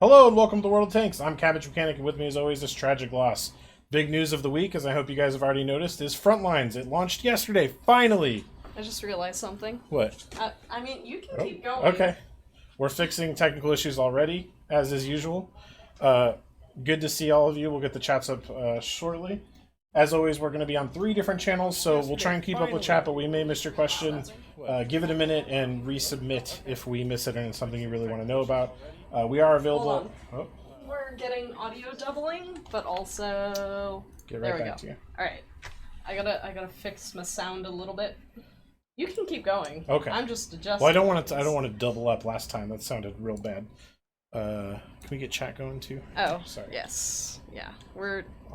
Hello and welcome to the World of Tanks. I'm CabbageMechanic, and with me as always is TragicLoss. Big news of the week, as I hope you guys have already noticed, is Frontlines. It launched yesterday, finally! I just realized something. What? You can keep going. Okay. We're fixing technical issues already, as is usual. Good to see all of you. We'll get the chats up shortly. As always, we're going to be on 3 different channels, so we'll try and keep up with chat, but we may miss your question. Give it a minute and resubmit if we miss it and it's something you really want to know about. We are available. Oh. We're getting audio doubling, but also Get right back to you. All right, I gotta fix my sound a little bit. You can keep going. Okay. I'm just adjusting. Well, I don't want to double up. Last time that sounded real bad. Can we get chat going too? Oh, sorry. Yes. Yeah.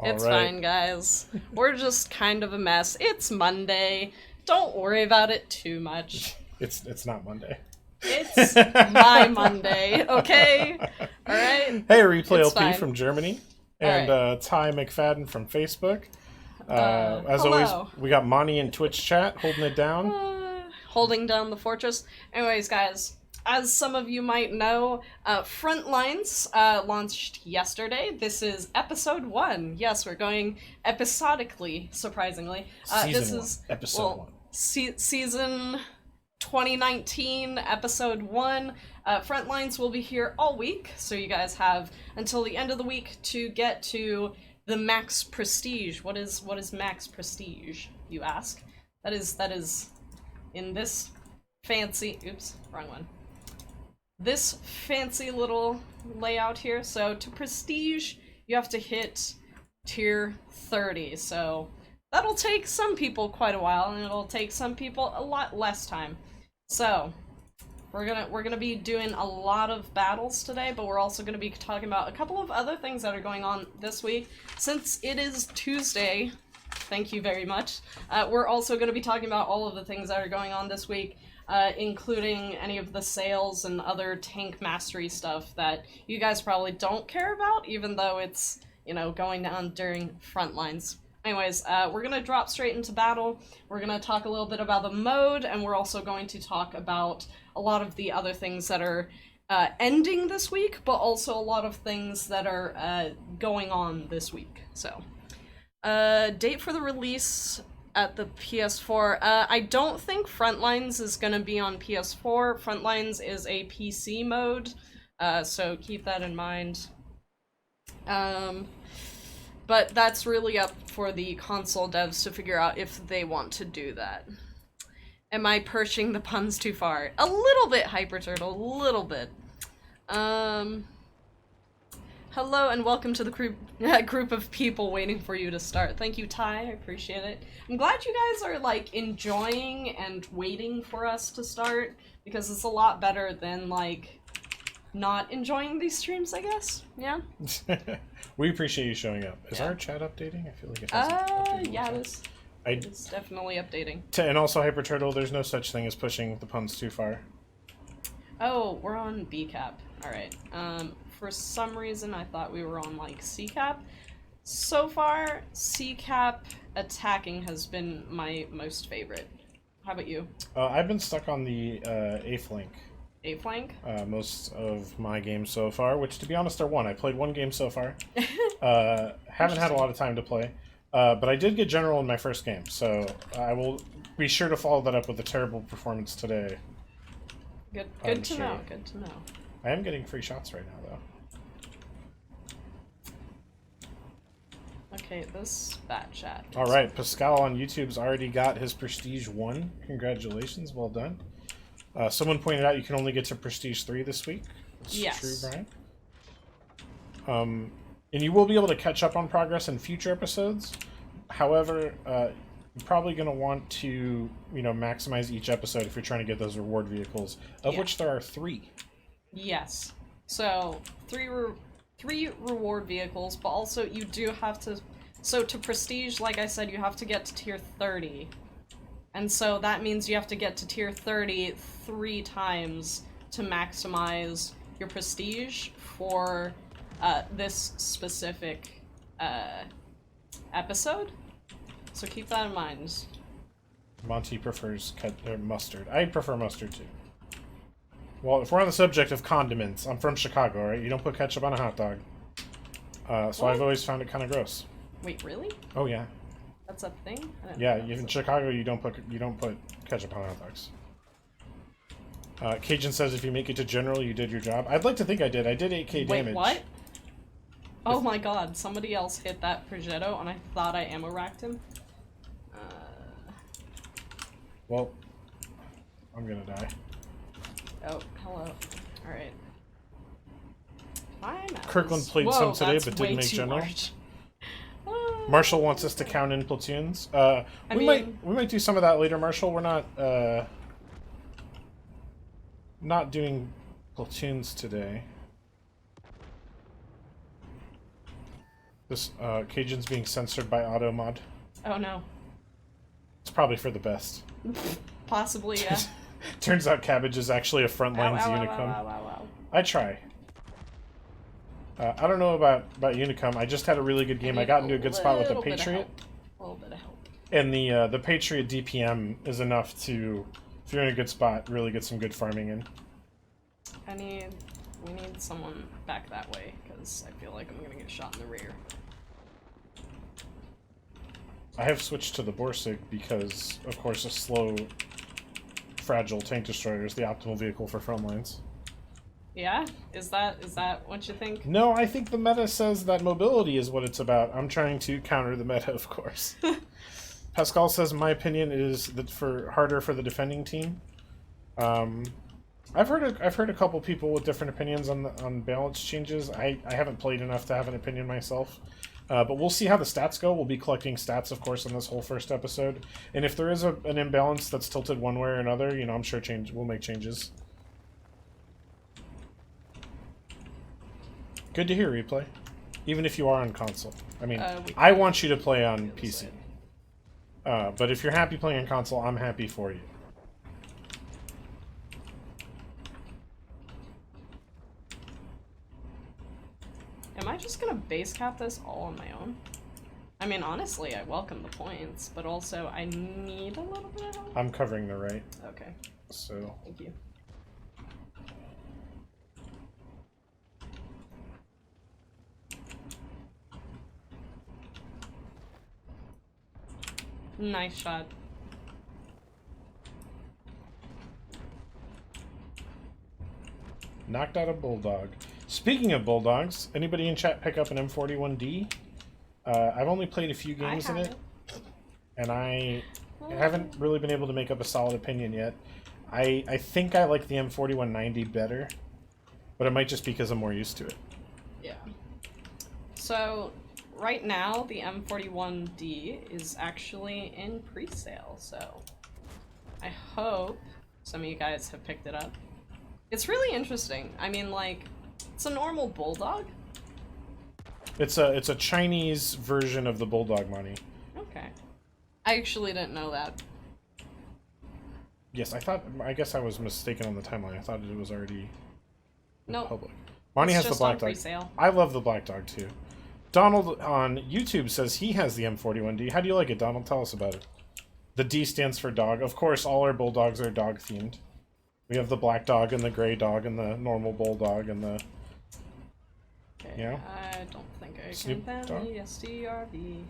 It's right. fine, guys. We're just kind of a mess. It's Monday. Don't worry about it too much. It's not Monday. It's my Monday, okay? Alright? Hey, Replay It's LP fine. from Germany. And Ty McFadden from Facebook. As hello. always, we got Monty in Twitch chat holding it down. Holding down the fortress. Anyways, guys, as some of you might know, Frontlines launched yesterday. This is episode 1. Yes, we're going episodically, surprisingly. Episode 1. Season 2019, episode 1. Frontlines will be here all week, so you guys have until the end of the week to get to the max prestige. What is max prestige, you ask? That is in this fancy, oops, wrong one. This fancy little layout here. So to prestige, you have to hit tier 30. So that'll take some people quite a while, and it'll take some people a lot less time. So we're gonna be doing a lot of battles today, but we're also gonna be talking about a couple of other things that are going on this week. Since it is Tuesday, thank you very much. We're also gonna be talking about all of the things that are going on this week, including any of the sales and other tank mastery stuff that you guys probably don't care about, even though it's, going down during Frontlines. Anyways, we're going to drop straight into battle. We're going to talk a little bit about the mode, and we're also going to talk about a lot of the other things that are ending this week, but also a lot of things that are going on this week. So, date for the release at the PS4. I don't think Frontlines is going to be on PS4. Frontlines is a PC mode, so keep that in mind. But that's really up for the console devs to figure out if they want to do that. Am I pushing the puns too far? A little bit, Hyper Turtle, a little bit. Hello and welcome to the group of people waiting for you to start. Thank you, Ty, I appreciate it. I'm glad you guys are, enjoying and waiting for us to start, because it's a lot better than, not enjoying these streams, I guess. Yeah? We appreciate you showing up. Is our chat updating? I feel like it hasn't. Yeah, it's definitely updating. And also, Hyper Turtle, there's no such thing as pushing the puns too far. Oh, we're on B cap. Alright. For some reason, I thought we were on, C cap. So far, C cap attacking has been my most favorite. How about you? I've been stuck on the A flank. A flank? Most of my games so far, which to be honest are 1. I played 1 game so far. Haven't had a lot of time to play. But I did get general in my first game, so I will be sure to follow that up with a terrible performance today. Good to know, good to know. I am getting free shots right now, though. Okay, this bat chat. Alright, Pascal on YouTube's already got his Prestige 1. Congratulations, well done. Someone pointed out you can only get to Prestige 3 this week. That's true, Brian. And you will be able to catch up on progress in future episodes. However, you're probably going to want to, maximize each episode if you're trying to get those reward vehicles, of which there are 3. Yes. So, 3 reward vehicles, but also you do have to... So, to Prestige, like I said, you have to get to tier 30. And so that means you have to get to tier 30 3 times to maximize your prestige for this specific episode. So keep that in mind. Monty prefers mustard. I prefer mustard too. Well, if we're on the subject of condiments, I'm from Chicago, right? You don't put ketchup on a hot dog. So I've always found it kind of gross. Wait, really? Oh yeah. That's a thing? Yeah, in Chicago you don't put ketchup on hot dogs. Cajun says if you make it to general, you did your job. I'd like to think I did. I did 8k damage. Wait, what? Oh my god, somebody else hit that progetto and I thought I ammo-racked him. Well, I'm gonna die. Oh, hello. Alright. Kirkland played some today, but didn't make general. Marshall wants us to count in platoons. We might do some of that later, Marshall. We're not doing platoons today. This Cajun's being censored by AutoMod. Oh no. It's probably for the best. Possibly, yeah. Turns out Cabbage is actually a Frontline's Unicum. I try. I don't know about Unicum. I just had a really good game. I got into a good spot with the Patriot. A little bit of help. And the Patriot DPM is enough to, if you're in a good spot, really get some good farming in. We need someone back that way, because I feel like I'm gonna get shot in the rear. I have switched to the Borsig because, of course, a slow, fragile tank destroyer is the optimal vehicle for Frontlines. Yeah? Is that what you think? No, I think the meta says that mobility is what it's about. I'm trying to counter the meta, of course. Pascal says my opinion is that harder for the defending team. I've heard a couple people with different opinions on balance changes. I haven't played enough to have an opinion myself. But we'll see how the stats go. We'll be collecting stats, of course, in this whole first episode. And if there is an imbalance that's tilted one way or another, you know, I'm sure we'll make changes. Good to hear, Replay. Even if you are on console. I mean, I want you to play on PC. But if you're happy playing on console, I'm happy for you. Am I just gonna base cap this all on my own? I mean, honestly, I welcome the points, but also I need a little bit of help. I'm covering the right. Okay. So. Thank you. Nice shot. Knocked out a bulldog. Speaking of bulldogs, anybody in chat pick up an M41D? I've only played a few games in it, and I haven't really been able to make up a solid opinion yet. I think I like the M4190 better, but it might just be because I'm more used to it. Yeah. So, right now, the M41D is actually in pre-sale, so I hope some of you guys have picked it up. It's really interesting. I mean, like, it's a normal bulldog. It's a Chinese version of the bulldog money. Okay. I actually didn't know that. Yes, I guess I was mistaken on the timeline. I thought it was already public. It's Monty has the just black on dog. pre-sale. I love the black dog too. Donald on YouTube says he has the M41D. How do you like it, Donald? Tell us about it. The D stands for dog. Of course, all our bulldogs are dog themed. We have the black dog and the gray dog and the normal bulldog and the... Okay, you know? I don't think I Snoop can dog? find the STRV.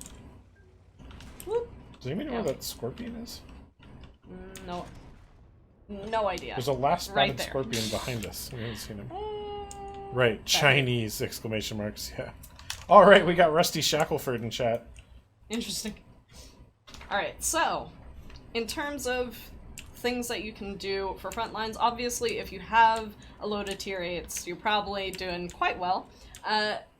Whoop. Does anybody know where that scorpion is? No. No idea. There's a last spotted Right there. scorpion behind us. We haven't seen him. Right, Chinese exclamation marks, yeah. Alright, we got Rusty Shackelford in chat. Interesting. Alright, so, in terms of things that you can do for Frontlines, obviously if you have a load of tier 8s, you're probably doing quite well.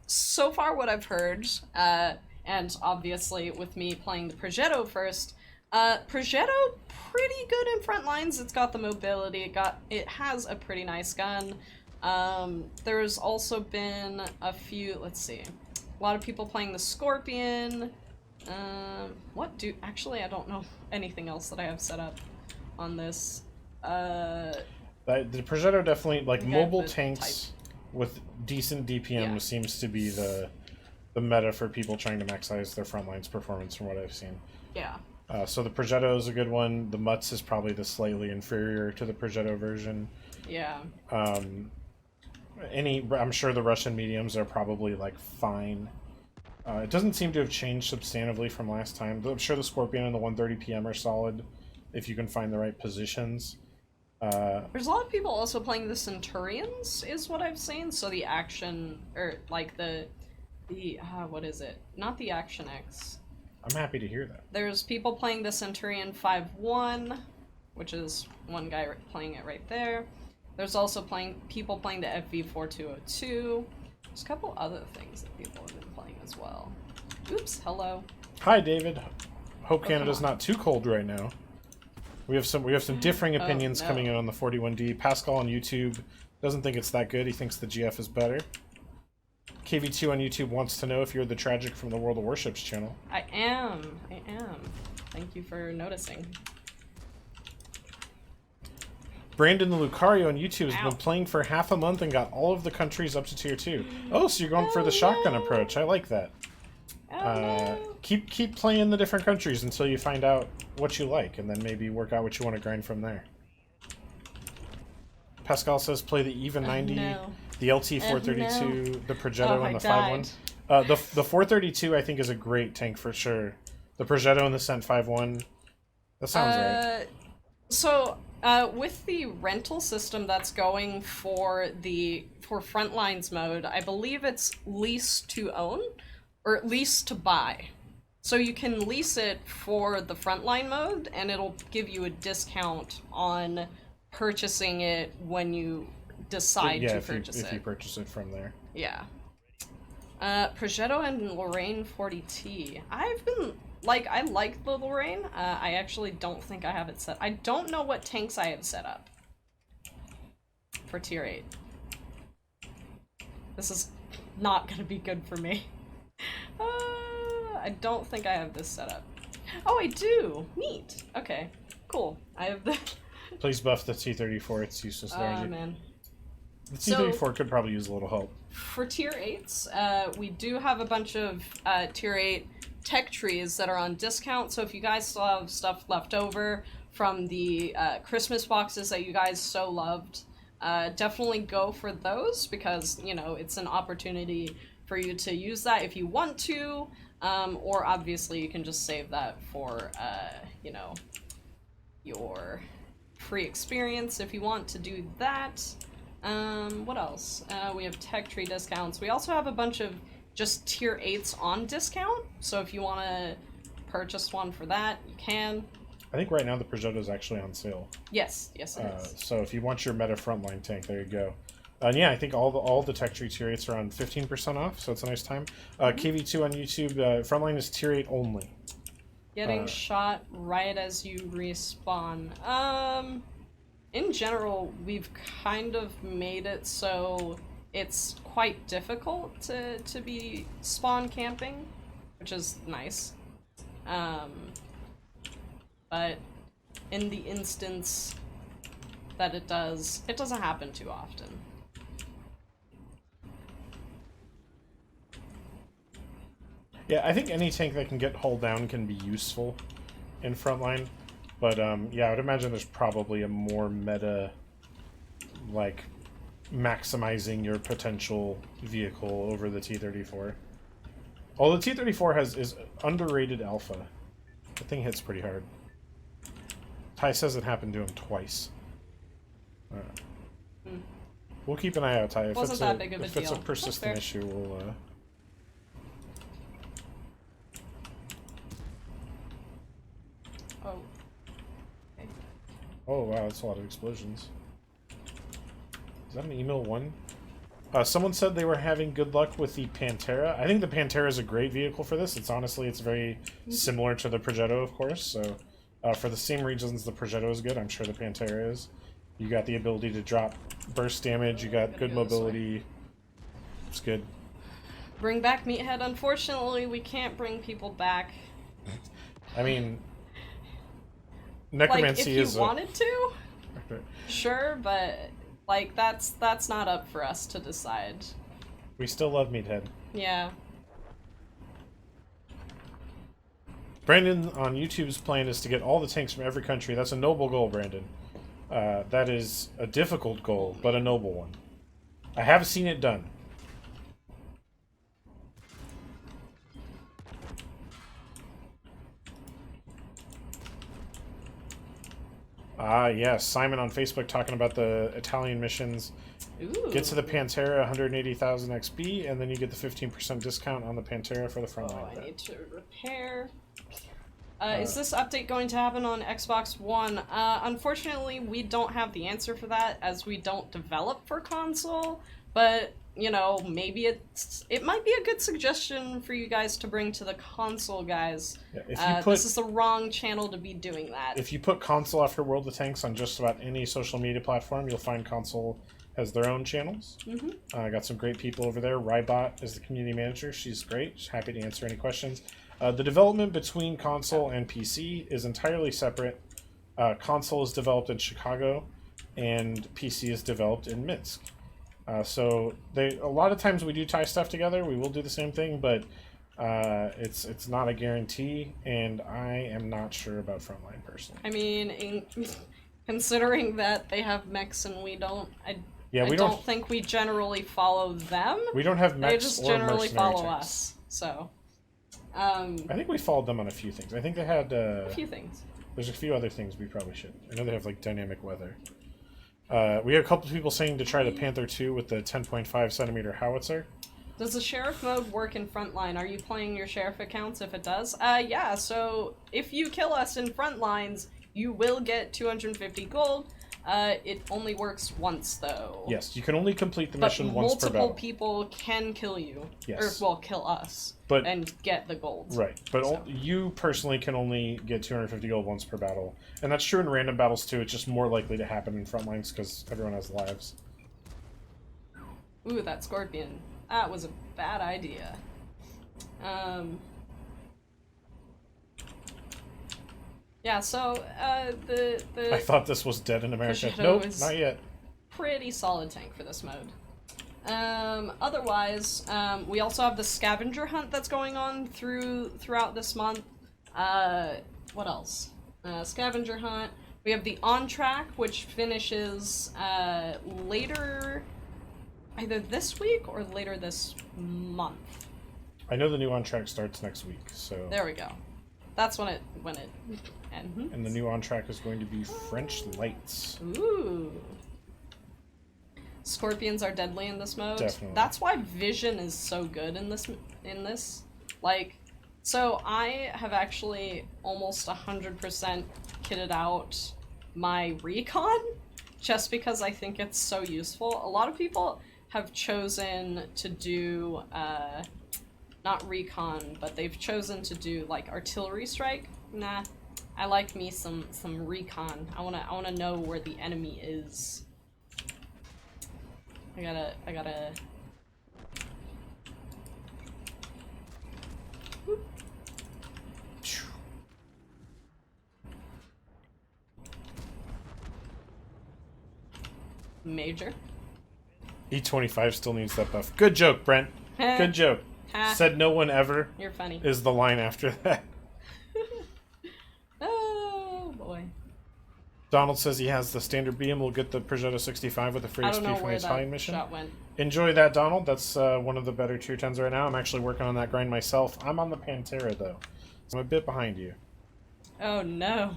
So far what I've heard, and obviously with me playing the Progetto first, Progetto pretty good in Frontlines. It's got the mobility, it has a pretty nice gun. There's also been a few, let's see, a lot of people playing the Scorpion. Actually I don't know anything else that I have set up on this. The Progetto definitely, like, mobile tanks with decent DPM seems to be the meta for people trying to maximize their Frontlines performance from what I've seen. Yeah. So the Progetto is a good one. The Mutz is probably the slightly inferior to the Progetto version. Yeah. I'm sure the Russian mediums are probably like fine. It doesn't seem to have changed substantively from last time. I'm sure the Scorpion and the 1:30 p.m. are solid if you can find the right positions. There's a lot of people also playing the Centurions, is what I've seen. So the action, or like the what is it? Not the Action X. I'm happy to hear that. There's people playing the Centurion 5-1, which is one guy playing it right there. There's also people playing the FV4202. There's a couple other things that people have been playing as well. Oops, hello. Hi, David. Hope Canada's not too cold right now. We have some differing opinions coming in on the 41D. Pascal on YouTube doesn't think it's that good. He thinks the GF is better. KV2 on YouTube wants to know if you're the Tragic from the World of Warships channel. I am. Thank you for noticing. Brandon the Lucario on YouTube has been playing for half a month and got all of the countries up to tier 2. Oh, so you're going for the shotgun approach. I like that. Keep playing the different countries until you find out what you like, and then maybe work out what you want to grind from there. Pascal says play the EVA 90, the LT 432, the Progetto, and the 5-1. The 432 I think is a great tank for sure. The Progetto and the Cent 5-1. That sounds right. So with the rental system that's going for Frontlines mode, I believe it's lease to own or lease to buy. So you can lease it for the Frontline mode, and it'll give you a discount on purchasing it when you decide to purchase it. If you purchase it from there. Yeah. Progetto and Lorraine 40T. I've been, like, I like the Lorraine. I actually don't think I have it set. I don't know what tanks I have set up for tier 8. This is not going to be good for me. I don't think I have this set up. Oh, I do! Neat! Okay, cool. I have the... Please buff the T-34, it's useless there. Man. The T-34 could probably use a little help. For tier 8s, we do have a bunch of tier 8 tech trees that are on discount, so if you guys still have stuff left over from the Christmas boxes that you guys so loved, definitely go for those, because, you know, it's an opportunity for you to use that if you want to, or obviously you can just save that for, you know, your free experience if you want to do that. What else? We have tech tree discounts. We also have a bunch of just tier 8s on discount, so if you want to purchase one for that, you can. I think right now the Progetto is actually on sale. Yes, it is. So if you want your meta Frontline tank, there you go. And yeah, I think all the tech tree tier 8s are on 15% off, so it's a nice time. KV2 on YouTube, Frontline is tier 8 only. Getting shot right as you respawn. In general, we've kind of made it so it's quite difficult to be spawn camping, which is nice. But in the instance that it doesn't happen too often. Yeah, I think any tank that can get hull down can be useful in Frontline. But, yeah, I would imagine there's probably a more meta, like, maximizing your potential vehicle over the T-34. Although the T-34 is underrated alpha. The thing hits pretty hard. Ty says it happened to him twice. We'll keep an eye out, Ty. If Wasn't that big of a deal. If it's a persistent issue, we'll, Oh. Okay. Oh, wow, that's a lot of explosions. Is that an email 1? Someone said they were having good luck with the Pantera. I think the Pantera is a great vehicle for this. It's very similar to the Progetto, of course. So, for the same reasons the Progetto is good, I'm sure the Pantera is. You got the ability to drop burst damage. You got good mobility. It's good. Bring back Meathead. Unfortunately, we can't bring people back. I mean, necromancy like, if you wanted to, sure, but like that's not up for us to decide. We still love Meathead. Yeah. Brandon on YouTube's plan is to get all the tanks from every country. That's a noble goal, Brandon. That is a difficult goal, but a noble one. I have seen it done. Ah, yes. Simon on Facebook talking about the Italian missions. Ooh. Get to the Pantera, 180,000 XP, and then you get the 15% discount on the Pantera for the Frontline event. I need to repair. Is this update going to happen on Xbox One? Unfortunately, we don't have the answer for that, as we don't develop for console, but, you know, maybe it might be a good suggestion for you guys to bring to the console guys. Yeah, if you put, this is the wrong channel to be doing that. If you put console after World of Tanks on just about any social media platform, you'll find console has their own channels. I got some great people over there. Rybot is the community manager. She's great. She's happy to answer any questions. The development between console and PC is entirely separate. Console is developed in Chicago, and PC is developed in Minsk. So a lot of times we do tie stuff together. We will do the same thing, but it's not a guarantee, and I am not sure about Frontline personally. I mean, considering that they have mechs and we don't, I we don't think we generally follow them. We don't have mechs. They just or generally follow tanks. us. So, I think we followed them on a few things. I think they had a few things. There's a few other things we probably should. I know they have like dynamic weather. We had a couple of people saying to try the Panther 2 with the 10.5 centimeter howitzer. Does the sheriff mode work in Frontline? Are you playing your sheriff accounts if it does? Yeah, so if you kill us in Frontlines, you will get 250 gold. It only works once, though. Yes, you can only complete the mission once per battle. Multiple people can kill you. Yes. Or, well, kill us. And get the gold. Right, but you personally can only get 250 gold once per battle. And that's true in random battles, too. It's just more likely to happen in Frontlines because everyone has lives. Ooh, that scorpion. That was a bad idea. Yeah, so, the I thought this was dead in America. Nope, not yet. Pretty solid tank for this mode. Otherwise, we also have the scavenger hunt that's going on throughout this month. What else? Scavenger hunt. We have the on track, which finishes later, either this week or later this month. I know the new on track starts next week, so there we go. That's when it ends. And the new on track is going to be French lights. Ooh. Scorpions are deadly in this mode. Definitely. That's why vision is so good in this. Like, so I have actually almost 100% kitted out my recon just because I think it's so useful. A lot of people have chosen to do not recon, but they've chosen to do like artillery strike. Nah, I like me some recon. I wanna know where the enemy is. I gotta. Whoop. Major. E25 still needs that buff. Good joke, Brent. Good joke. Said no one ever. You're funny. Is the line after that. Oh boy. Donald says he has the standard B and will get the Peugeot 65 with the free XP from the Italian mission. Shot went. Enjoy that, Donald. That's one of the better tier 10s right now. I'm actually working on that grind myself. I'm on the Pantera, though. So I'm a bit behind you. Oh, no.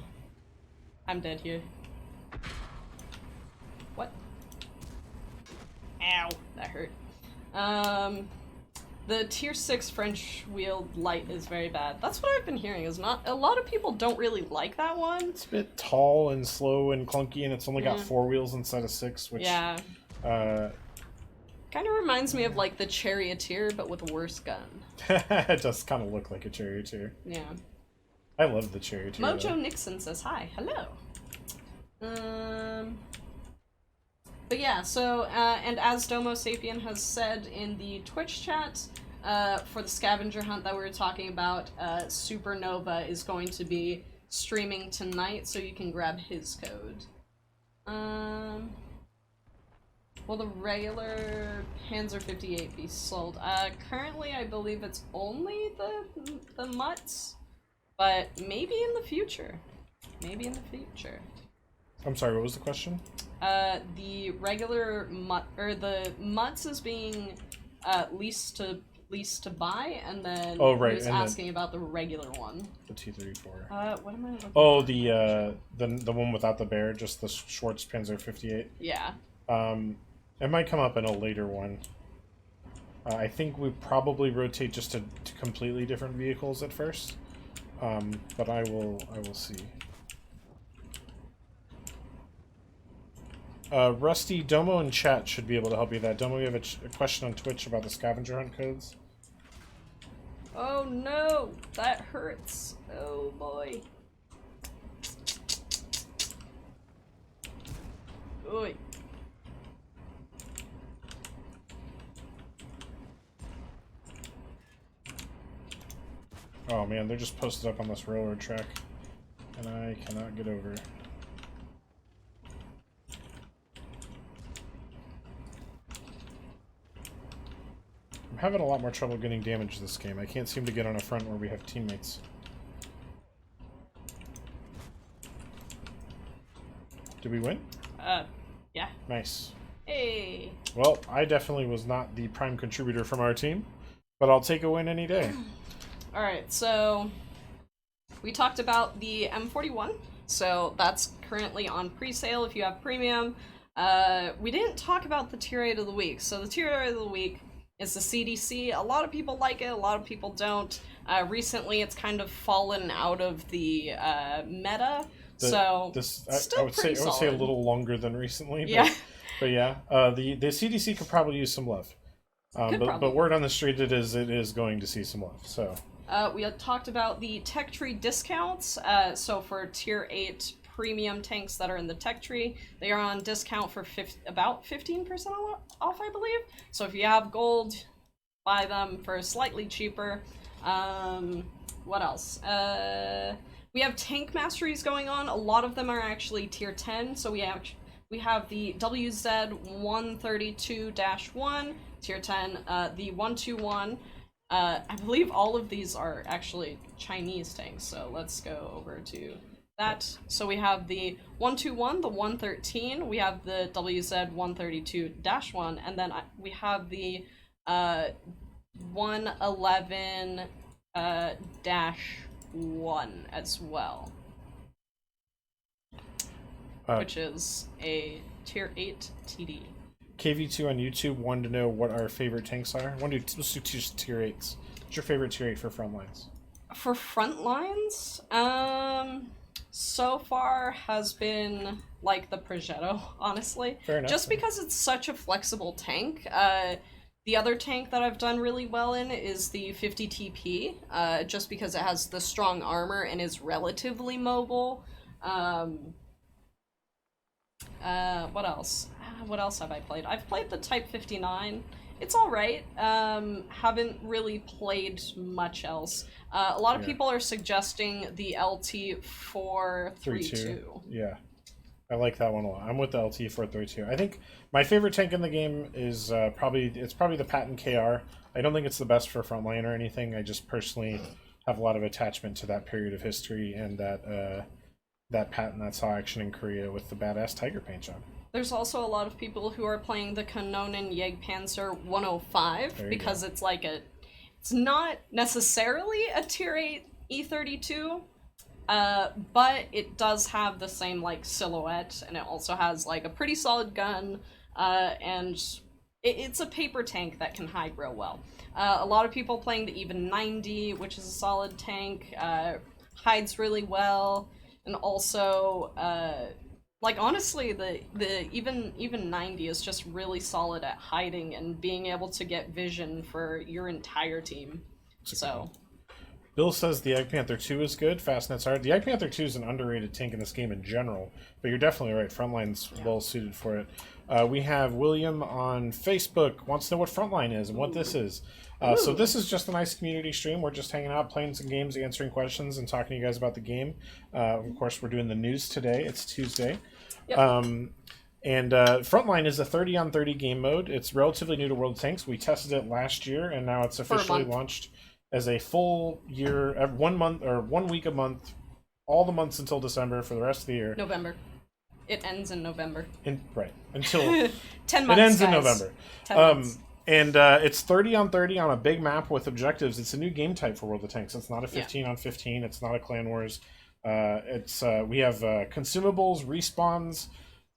I'm dead here. What? Ow. That hurt. The tier 6 French wheeled light is very bad. That's what I've been hearing. Is not a lot of people don't really like that one. It's a bit tall and slow and clunky, and it's only got 4 wheels instead of 6, which kind of reminds me of like the Charioteer, but with a worse gun. It does kind of look like a Charioteer. Yeah. I love the Charioteer. Mojo though. Nixon says hi. Hello. But yeah, so, and as Domo Sapien has said in the Twitch chat, for the scavenger hunt that we were talking about, Supernova is going to be streaming tonight, so you can grab his code. Will the regular Panzer 58 be sold? Currently I believe it's only the mutts, but maybe in the future. Maybe in the future. I'm sorry, what was the question? The regular the mutts is being leased to buy, and then Oh, right, he was and then- asking about the regular one. The T-34. What am I looking Oh, for? the one without the bear, just the Schwartz Panzer 58. Yeah. It might come up in a later one. I think we probably rotate just to completely different vehicles at first. But I will see. Rusty, Domo and chat should be able to help you with that. Domo, you have a question on Twitch about the scavenger hunt codes? Oh no, that hurts. Oh boy. Oi. Oh man, they're just posted up on this railroad track, and I cannot get over. I'm having a lot more trouble getting damage this game. I can't seem to get on a front where we have teammates. Did we win? Yeah. Nice. Hey. Well, I definitely was not the prime contributor from our team, but I'll take a win any day. Alright, so we talked about the M41, so that's currently on pre-sale if you have premium. We didn't talk about the tier 8 of the week, so the tier 8 of the week is the CDC. A lot of people like it, a lot of people don't. Recently it's kind of fallen out of the meta, I still would pretty say a solid. little longer than recently, but Yeah. but yeah, the CDC could probably use some love. But word on the street it is going to see some love. So we had talked about the tech tree discounts. So for tier 8 premium tanks that are in the tech tree, they are on discount for about 15% off, I believe. So if you have gold, buy them for slightly cheaper. What else? We have tank masteries going on. A lot of them are actually tier 10. So we have the WZ-132-1, tier 10, the 121. I believe all of these are actually Chinese tanks, so let's go over to that. So we have the 121, the 113, we have the WZ-132-1, and then we have the 111-1 as well. Which is a tier 8 TD. KV2 on YouTube wanted to know what our favorite tanks are. Let's do two tier 8s. What's your favorite tier 8 for Frontlines? For Frontlines, so far has been like the Progetto, honestly. Fair enough. Just because it's such a flexible tank. The other tank that I've done really well in is the 50 TP, just because it has the strong armor and is relatively mobile. What else? What else have I played? I've played the Type 59. It's alright. Haven't really played much else. A lot of people are suggesting the LT-432. Yeah. I like that one a lot. I'm with the LT-432. I think my favorite tank in the game is probably the Patton KR. I don't think it's the best for Frontline or anything. I just personally have a lot of attachment to that period of history and that Patton that saw action in Korea with the badass tiger paint job. There's also a lot of people who are playing the Kanonen Jagdpanzer 105 because it's like it's not necessarily a tier 8 E32, but it does have the same like silhouette, and it also has like a pretty solid gun, and it's a paper tank that can hide real well. A lot of people playing the Even 90, which is a solid tank, hides really well, and also like honestly the even 90 is just really solid at hiding and being able to get vision for your entire team. So Bill says the Egg Panther 2 is good. Fastnet's hard. The Egg Panther 2 is an underrated tank in this game in general, but you're definitely right. Frontline's well suited for it. We have William on Facebook wants to know what Frontline is and what this is. So this is just a nice community stream. We're just hanging out, playing some games, answering questions, and talking to you guys about the game. Of course, we're doing the news today. It's Tuesday. Yep. And Frontline is a 30-on-30 game mode. It's relatively new to World of Tanks. We tested it last year, and now it's officially launched as a full year, 1 month or 1 week a month, all the months until December for the rest of the year. November. It ends in November. Right. Until 10 months. it ends in guys. November. 10 months. And it's 30 on 30 on a big map with objectives. It's a new game type for World of Tanks. It's not a 15 on 15. It's not a Clan Wars. We have consumables, respawns,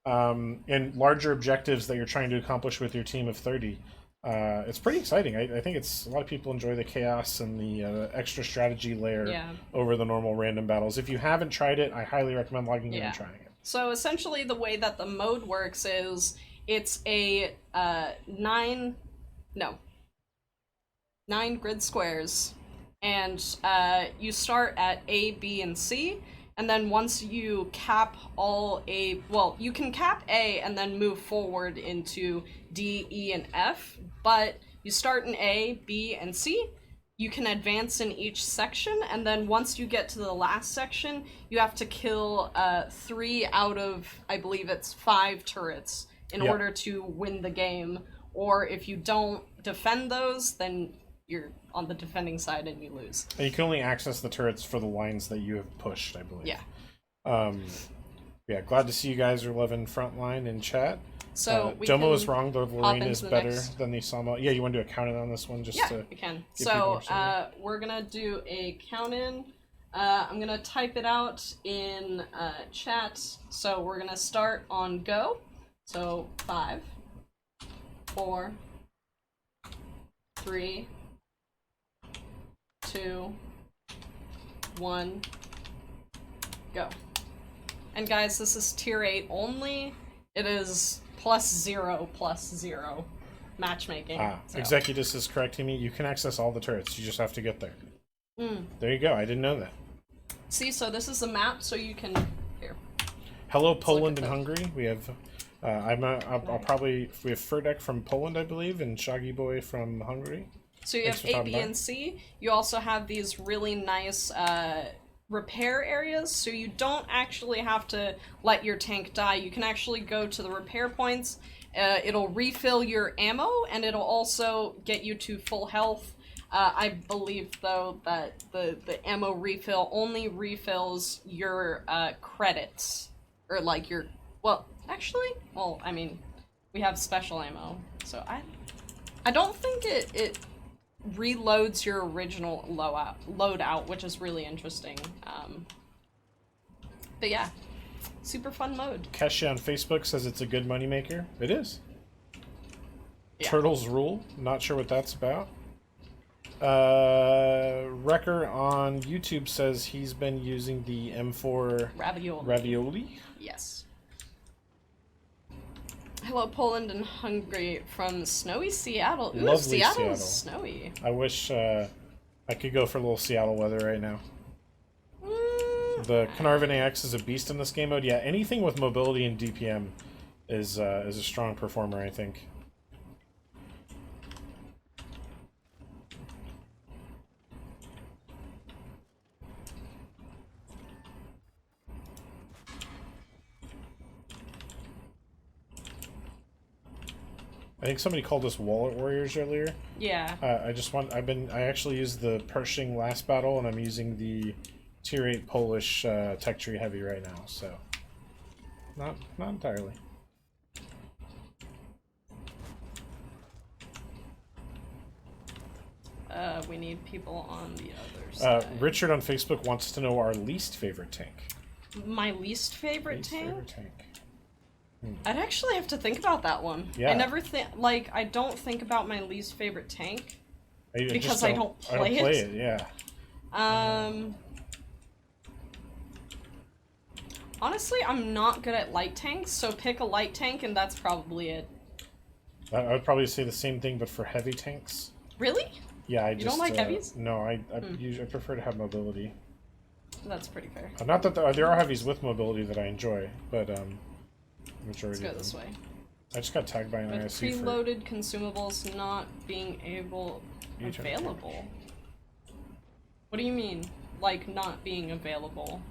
and larger objectives that you're trying to accomplish with your team of 30. It's pretty exciting. I think a lot of people enjoy the chaos and the extra strategy layer over the normal random battles. If you haven't tried it, I highly recommend logging in and trying it. So essentially the way that the mode works is it's a 9 grid squares, and you start at A, B, and C, and then once you cap you can cap A and then move forward into D, E, and F, but you start in A, B, and C. You can advance in each section, and then once you get to the last section, you have to kill 3 out of, I believe it's 5 turrets in order to win the game. Or if you don't defend those, then you're on the defending side and you lose. And you can only access the turrets for the lines that you have pushed, I believe. Yeah. Glad to see you guys are loving Frontline in chat. So Jomo was wrong. The Lorraine is better next... than the Sama. Yeah, you want to do a count-in on this one? We can. So we're going to do a count-in. I'm going to type it out in chat. So we're going to start on go. So 5, 4, 3, 2, 1, go. And guys, this is tier 8 only. It is +0/+0 matchmaking. Executus is correcting me. You can access all the turrets. You just have to get there. There you go. I didn't know that. See, so this is the map, so you can... Here. Hello, Poland and Hungary. We have... we have Ferdek from Poland, I believe, and Shaggy Boy from Hungary. So you have A, B, and C. You also have these really nice repair areas, so you don't actually have to let your tank die. You can actually go to the repair points. It'll refill your ammo, and it'll also get you to full health. I believe, though, that the ammo refill only refills your credits. Or, like, your... Well, actually... Well, I mean, we have special ammo, so I don't think it reloads your original loadout, which is really interesting. But yeah, super fun mode. Kesha on Facebook says it's a good moneymaker. It is. Yeah. Turtles rule. Not sure what that's about. Wrecker on YouTube says he's been using the M4 ravioli. Yes. Hello, Poland and Hungary from snowy Seattle. Ooh, Lovely Seattle's snowy. I wish I could go for a little Seattle weather right now. The Carnarvon AX is a beast in this game mode. Yeah, anything with mobility and DPM is a strong performer, I think. I think somebody called us Wallet Warriors earlier. Yeah. I actually used the Pershing last battle, and I'm using the Tier 8 Polish Tech Tree Heavy right now, so... Not entirely. We need people on the other side. Richard on Facebook wants to know our least favorite tank. My least favorite tank? I'd actually have to think about that one. Yeah. I don't think about my least favorite tank. Because I don't play it, yeah. Honestly, I'm not good at light tanks, so pick a light tank and that's probably it. I would probably say the same thing, but for heavy tanks. Really? Yeah, You don't like heavies? No, I prefer to have mobility. That's pretty fair. Not that there are heavies with mobility that I enjoy, but majority. Let's go this way. I just got tagged by an With ISC for preloaded consumables not being available. What do you mean? Like not being available?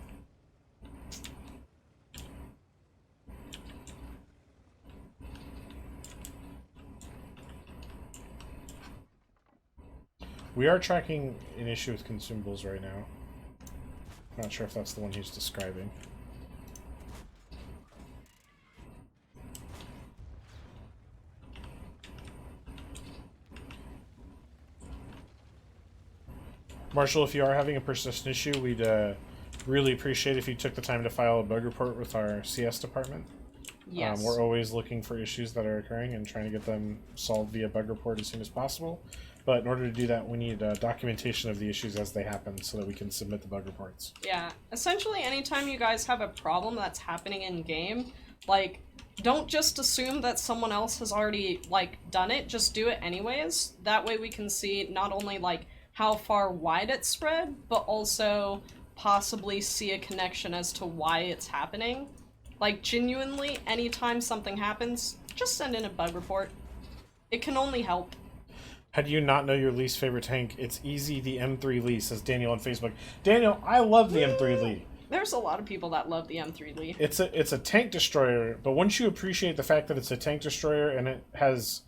We are tracking an issue with consumables right now. Not sure if that's the one he's describing. Marshall, if you are having a persistent issue, we'd really appreciate if you took the time to file a bug report with our CS department. Yes. We're always looking for issues that are occurring and trying to get them solved via bug report as soon as possible. But in order to do that, we need documentation of the issues as they happen so that we can submit the bug reports. Yeah, essentially anytime you guys have a problem that's happening in game, like, don't just assume that someone else has already, like, done it, just do it anyways. That way we can see not only, like, how far wide it's spread, but also possibly see a connection as to why it's happening. Like, genuinely, anytime something happens, just send in a bug report. It can only help. How do you not know your least favorite tank? It's easy, the M3 Lee, says Daniel on Facebook. Daniel, I love the M3 Lee. There's a lot of people that love the M3 Lee. It's a tank destroyer, but once you appreciate the fact that it's a tank destroyer and it has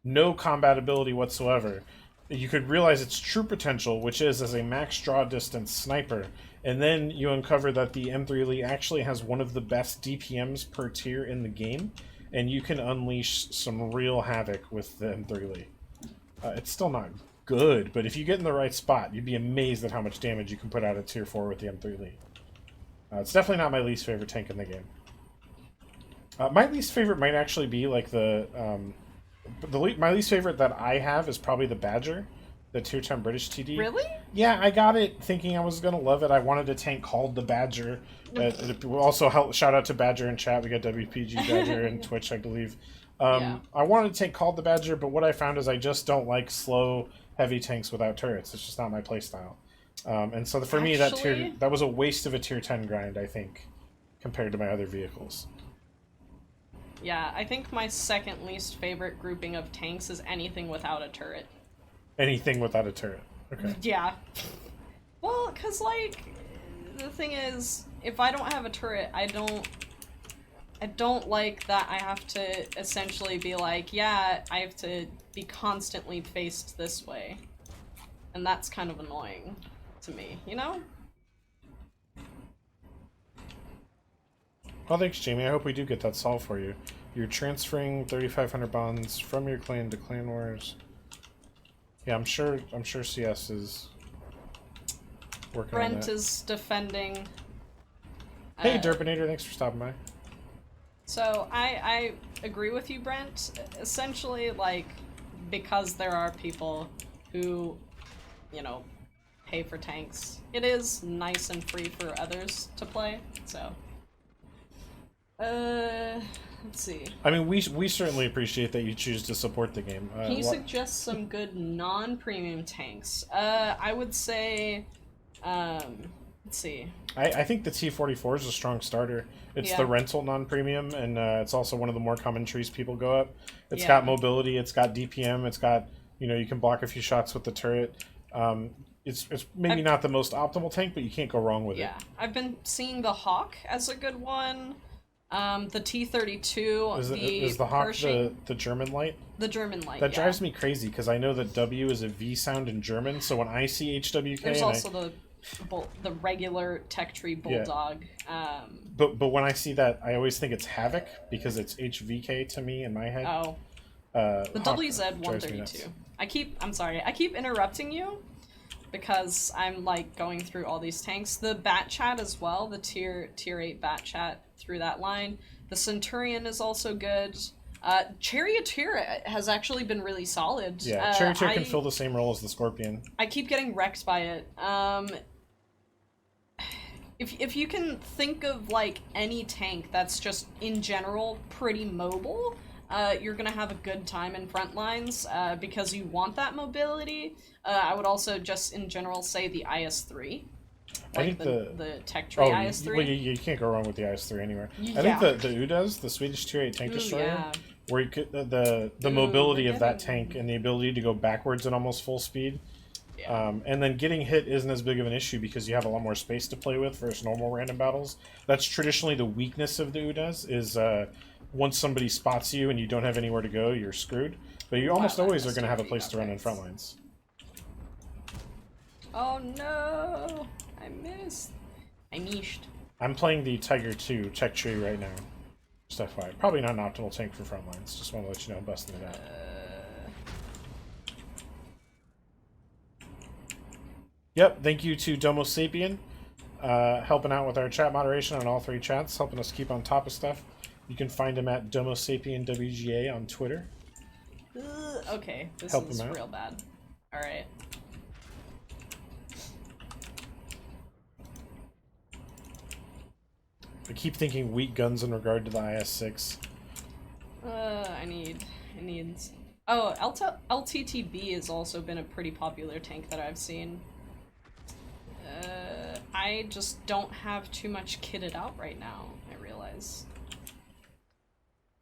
no combat ability whatsoever, you could realize its true potential, which is as a max draw distance sniper, and then you uncover that the M3 Lee actually has one of the best DPMs per tier in the game, and you can unleash some real havoc with the M3 Lee. It's still not good, but if you get in the right spot, you'd be amazed at how much damage you can put out at tier 4 with the M3 Lee. It's definitely not my least favorite tank in the game. My least favorite might actually be like my least favorite that I have is probably the Badger, the tier 10 British TD. Really? Yeah, I got it thinking I was gonna love it. I wanted a tank called the Badger. Also, shout out to Badger in chat. We got WPG Badger and Twitch, I believe. Yeah. I wanted a tank called the Badger, but what I found is I just don't like slow, heavy tanks without turrets. It's just not my playstyle. And so for me, that was a waste of a tier 10 grind, I think, compared to my other vehicles. Yeah, I think my second least favorite grouping of tanks is anything without a turret. Anything without a turret. Okay. Yeah. Well, because, like, the thing is, if I don't have a turret, I don't like that I have to essentially be like, yeah, I have to be constantly faced this way. And that's kind of annoying to me, you know? Well, thanks, Jamie. I hope we do get that solved for you. You're transferring 3,500 bonds from your clan to Clan Wars. Yeah, I'm sure CS is working on that. Brent is defending. Hey, Derpinator, thanks for stopping by. So, I agree with you, Brent. Essentially, like, because there are people who, you know, pay for tanks, it is nice and free for others to play, so. Let's see. I mean, we certainly appreciate that you choose to support the game. Can you suggest some good non-premium tanks? I would say, let's see. I think the T-44 is a strong starter. It's the rental non-premium, and it's also one of the more common trees people go up. It's got mobility, it's got DPM, it's got, you can block a few shots with the turret. It's maybe not the most optimal tank, but you can't go wrong with it. Yeah, I've been seeing the Hawk as a good one. The T-32, is the Hawk the German light? The German light, That drives me crazy, because I know that W is a V sound in German, so when I see HWK... There's also the regular tech tree bulldog. Yeah. But when I see that, I always think it's Havoc, because it's HVK to me in my head. Oh. The WZ-132. I keep interrupting you, because I'm, like, going through all these tanks. The Bat Chat as well, the tier 8 Bat Chat through that line. The Centurion is also good. Charioteer has actually been really solid. Yeah, Charioteer can fill the same role as the Scorpion. I keep getting wrecked by it. If you can think of, like, any tank that's just, in general, pretty mobile, you're gonna have a good time in Frontlines, because you want that mobility. I would also just, in general, say the IS-3. I think the tech tree IS-3. You can't go wrong with the IS-3 anywhere. Yeah. I think the UDAS, the Swedish tier 8 tank destroyer, where you could, the mobility of that tank and the ability to go backwards at almost full speed. Yeah. And then getting hit isn't as big of an issue because you have a lot more space to play with versus normal random battles. That's traditionally the weakness of the UDAS, is once somebody spots you and you don't have anywhere to go, you're screwed. But you almost always are going to have a place to run in Frontlines. Oh no! I missed. I nished. I'm playing the Tiger 2 tech tree right now. Just FYI. Probably not an optimal tank for Frontlines. Just want to let you know I'm busting it out. Yep, thank you to Domo Sapien, helping out with our chat moderation on all 3 chats, helping us keep on top of stuff. You can find him at Domo Sapien WGA on Twitter. Okay, this Help is him out. real bad. Alright. I keep thinking weak guns in regard to the IS-6. I need... Oh, LTTB has also been a pretty popular tank that I've seen. I just don't have too much kitted out right now, I realize.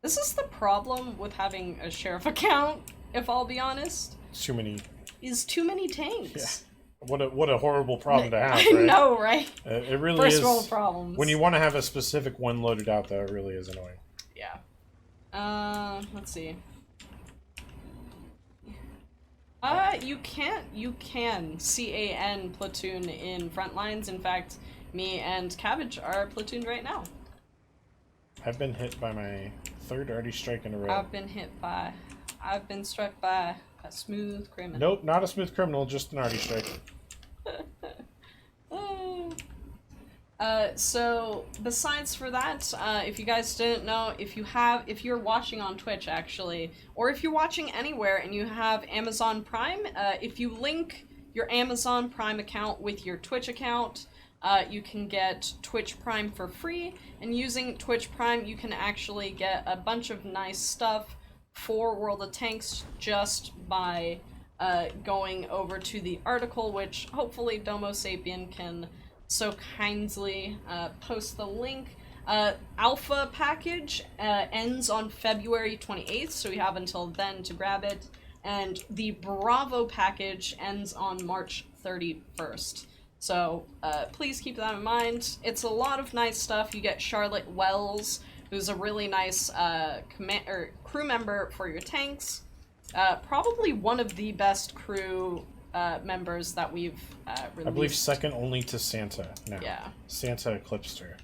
This is the problem with having a sheriff account, if I'll be honest. Too many. Is too many tanks. Yeah. What a horrible problem to have, I right? know, right? It really First is. world problems. When you want to have a specific one loaded out, though, it really is annoying. Yeah. Let's see. You can CAN platoon in Frontlines. In fact, me and Cabbage are platooned right now. I've been hit by my 3rd arty strike in a row. I've been struck by a smooth criminal. Nope, not a smooth criminal, just an arty strike. So besides for that, if you guys didn't know, if you're watching on Twitch actually, or if you're watching anywhere and you have Amazon Prime, if you link your Amazon Prime account with your Twitch account, you can get Twitch Prime for free, and using Twitch Prime you can actually get a bunch of nice stuff for World of Tanks just by going over to the article, which hopefully Domo Sapien can so kindly post the link. Alpha package ends on February 28th, so we have until then to grab it, and the Bravo package ends on March 31st. So please keep that in mind. It's a lot of nice stuff. You get Charlotte Wells, who's a really nice crew member for your tanks. Probably one of the best crew members that we've released. I believe second only to Santa now. Yeah. Santa eclipsed her.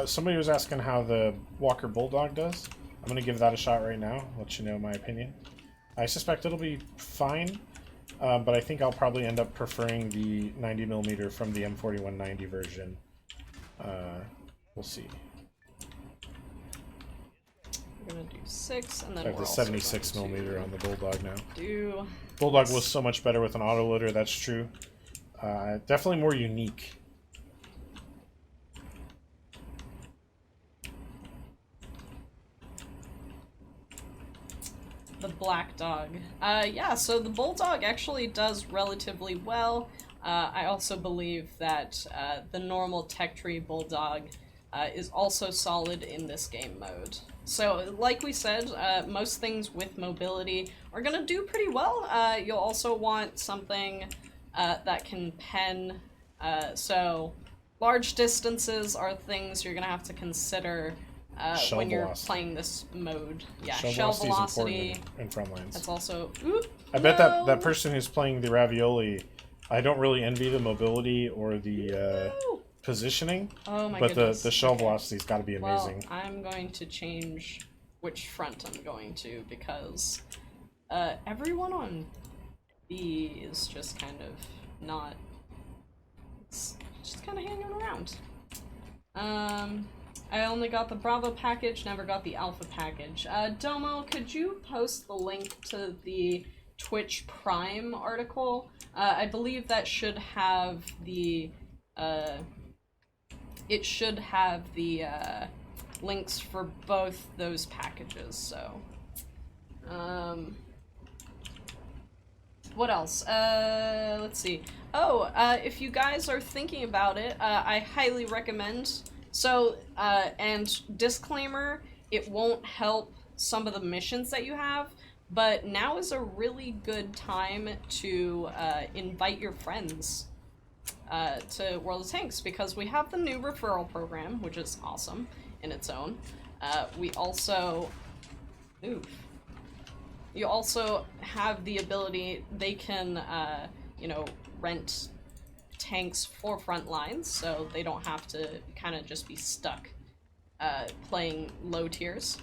Somebody was asking how the Walker Bulldog does. I'm going to give that a shot right now, let you know my opinion. I suspect it'll be fine, but I think I'll probably end up preferring the 90mm from the M4190 version. We'll see. We're going to do 6, and then I have we're the also 76mm on the Bulldog now. do... Bulldog was so much better with an autoloader, that's true. Definitely more unique. The Black Dog. Yeah, so the Bulldog actually does relatively well. I also believe that the normal Tech Tree Bulldog is also solid in this game mode. So, like we said, most things with mobility are gonna do pretty well. You'll also want something that can pen, so large distances are things you're gonna have to consider when you're playing this mode. Yeah, shell velocity in Frontlines. That's also... I bet that person who's playing the Ravioli, I don't really envy the mobility or the positioning, oh my but goodness. the shell velocity's got to be amazing. Well, I'm going to change which front I'm going to, because everyone on B is just kind of not... It's just kind of hanging around. I only got the Bravo package, never got the Alpha package. Domo, could you post the link to the Twitch Prime article? I believe that should have the, it should have the, links for both those packages, so. What else? Let's see. Oh, if you guys are thinking about it, I highly recommend... So, and disclaimer, it won't help some of the missions that you have, but now is a really good time to invite your friends to World of Tanks, because we have the new referral program, which is awesome in its own. We also... Oof. You also have the ability, they can, you know, rent tanks for Frontlines, so they don't have to kind of just be stuck playing low tiers.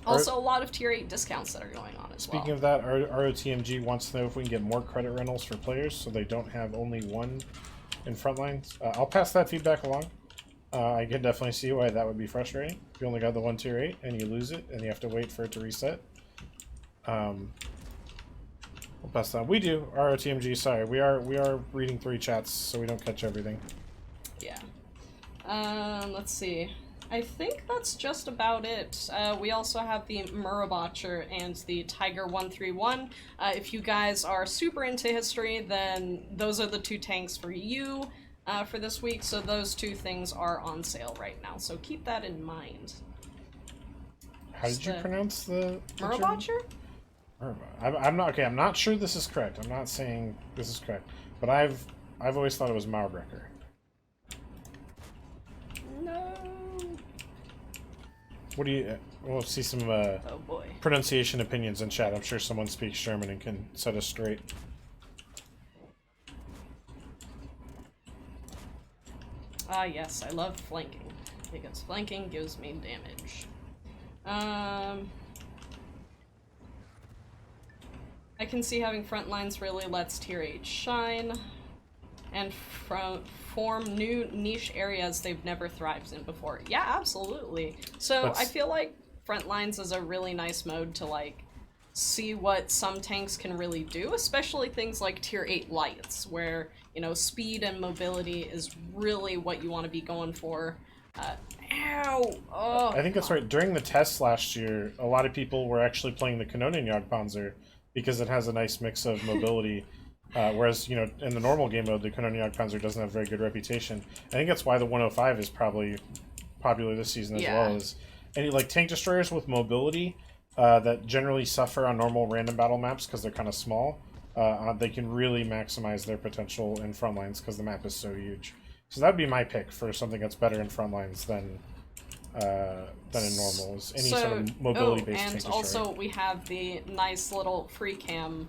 Also, a lot of tier 8 discounts that are going on as well. Speaking of that, ROTMG wants to know if we can get more credit rentals for players so they don't have only one in Frontlines. I'll pass that feedback along. I can definitely see why that would be frustrating. If you only got the one tier 8 and you lose it and you have to wait for it to reset. We'll pass that. We do, ROTMG, sorry. We are reading 3 chats so we don't catch everything. Yeah. Let's see. I think that's just about it. We also have the Murabotcher and the Tiger 131. If you guys are super into history, then those are the 2 tanks for you for this week. So those 2 things are on sale right now. So keep that in mind. How did you pronounce the Murabotcher? I'm not okay. I'm not sure this is correct. I'm not saying this is correct, but I've always thought it was Mauerbrecher. No. What do you? We'll see some Oh boy. pronunciation opinions in chat. I'm sure someone speaks German and can set us straight. Ah yes, I love flanking because flanking gives me damage. I can see having front lines really lets tier 8 shine and form new niche areas they've never thrived in before. Yeah, absolutely. So I feel like front lines is a really nice mode to like see what some tanks can really do, especially things like tier 8 lights, where, you know, speed and mobility is really what you want to be going for. Ow! Oh, I think that's right. During the tests last year, a lot of people were actually playing the Kanonenjagdpanzer because it has a nice mix of mobility. Whereas, you know, in the normal game mode, the Kanonenjagdpanzer doesn't have a very good reputation. I think that's why the 105 is probably popular this season as well. As any like tank destroyers with mobility that generally suffer on normal random battle maps because they're kind of small. They can really maximize their potential in Frontlines because the map is so huge. So that would be my pick for something that's better in Frontlines than in normal. Is any sort of mobility-based tank destroyer. And also we have the nice little free cam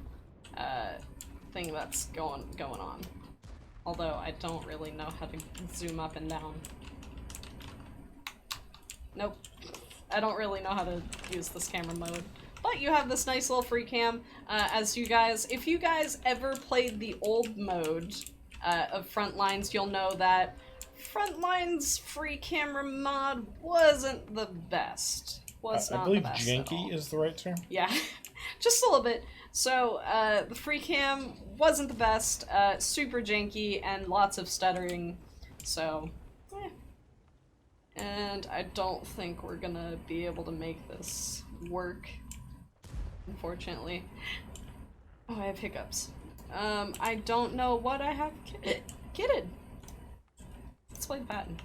thing that's going on. Although I don't really know how to zoom up and down. Nope. I don't really know how to use this camera mode. But you have this nice little free cam. As you guys, if you guys ever played the old mode of Frontlines, you'll know that Frontline's free camera mod wasn't the best. I believe janky is the right term. Yeah, just a little bit. So the free cam wasn't the best, super janky and lots of stuttering. So, and I don't think we're gonna be able to make this work, unfortunately. Oh, I have hiccups. I don't know what I have kitted. Let's play Batten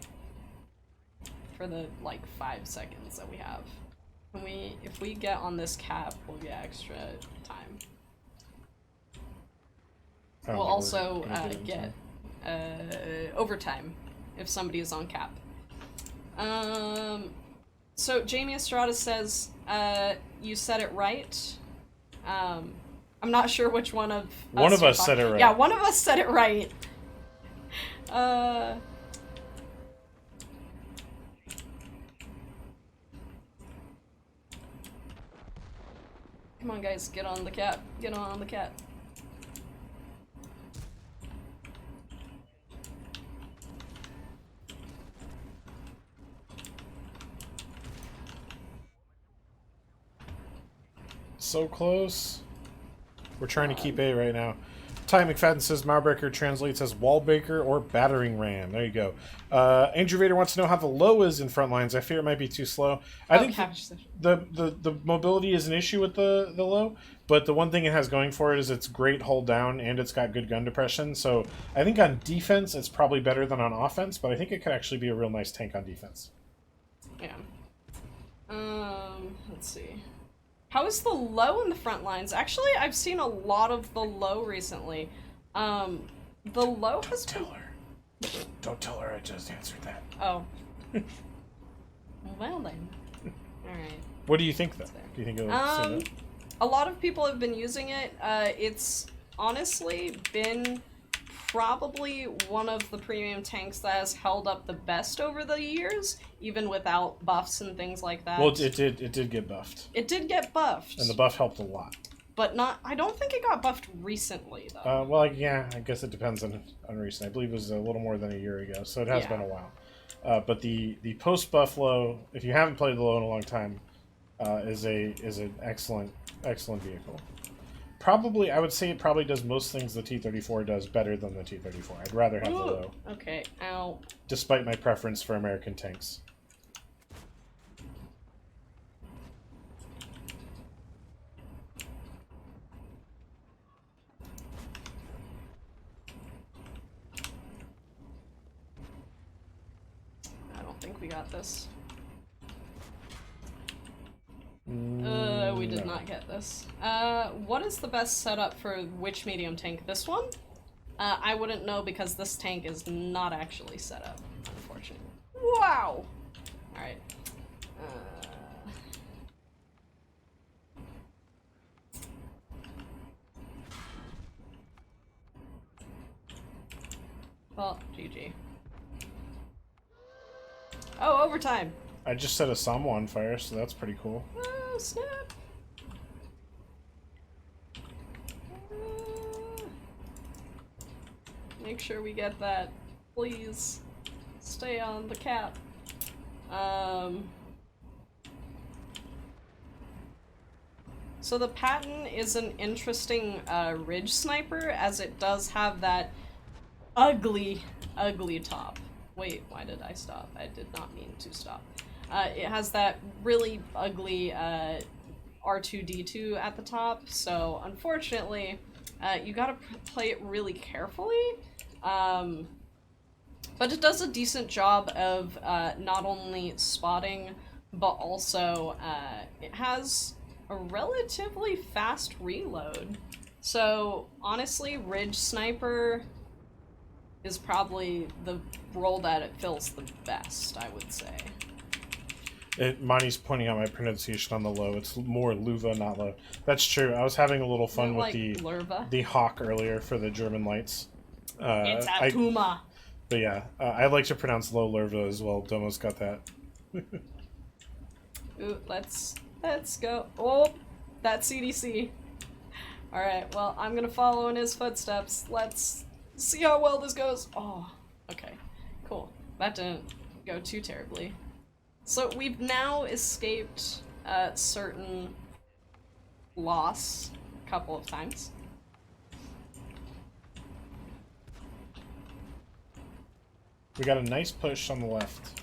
for the like 5 seconds that we have. If we get on this cap, we'll get extra time. We'll also get overtime if somebody is on cap. So Jamie Estrada says, you said it right. I'm not sure which one of us said it right. Yeah, one of us said it right. Come on, guys, get on the cat. Get on the cat. So close. We're trying to keep A right now. Ty McFadden says Mauerbrecher translates as wallbreaker or battering ram. There you go. Andrew Vader wants to know how the low is in Frontlines. I fear it might be too slow. I think the mobility is an issue with the low, but the one thing it has going for it is it's great hold down and it's got good gun depression. So I think on defense it's probably better than on offense, but I think it could actually be a real nice tank on defense. Yeah. Let's see. How is the low in the front lines? Actually, I've seen a lot of the low recently. The low has been... Don't tell her I just answered that. Oh. Well then. Alright. What do you think, though? Do you think it'll a lot of people have been using it. It's honestly been probably one of the premium tanks that has held up the best over the years, even without buffs and things like that. Well, it did get buffed. It did get buffed. And the buff helped a lot. But not, I don't think it got buffed recently, though. Well, yeah, I guess it depends on recent. I believe it was a little more than a year ago, so it has been a while. But the post-buff low, if you haven't played the low in a long time, is an excellent vehicle. Probably, I would say it probably does most things the T-34 does better than the T-34. I'd rather have the low. Okay, ow. Despite my preference for American tanks. I don't think we got this. We did not get this. What is the best setup for which medium tank? This one? I wouldn't know because this tank is not actually set up, unfortunately. Wow! Alright. Well, GG. Oh, overtime! I just set a Samo on fire, so that's pretty cool. Oh, snap! Make sure we get that. Please. Stay on the cap. So the Patton is an interesting ridge sniper, as it does have that ugly top. Wait, why did I stop? I did not mean to stop. It has that really ugly R2-D2 at the top, so unfortunately, you gotta play it really carefully. But it does a decent job of not only spotting, but also it has a relatively fast reload. So honestly, Ridge Sniper is probably the role that it fills the best, I would say. Monty's pointing out my pronunciation on the low. It's more Luva, not low. That's true. I was having a little fun with the Hawk earlier for the German lights. It's a Puma. But yeah, I like to pronounce low Lurva as well. Domo's got that. Ooh, let's go. Oh, that CDC. Alright, well, I'm gonna follow in his footsteps. Let's see how well this goes. Oh, okay. Cool. That didn't go too terribly. So we've now escaped certain loss a couple of times. We got a nice push on the left,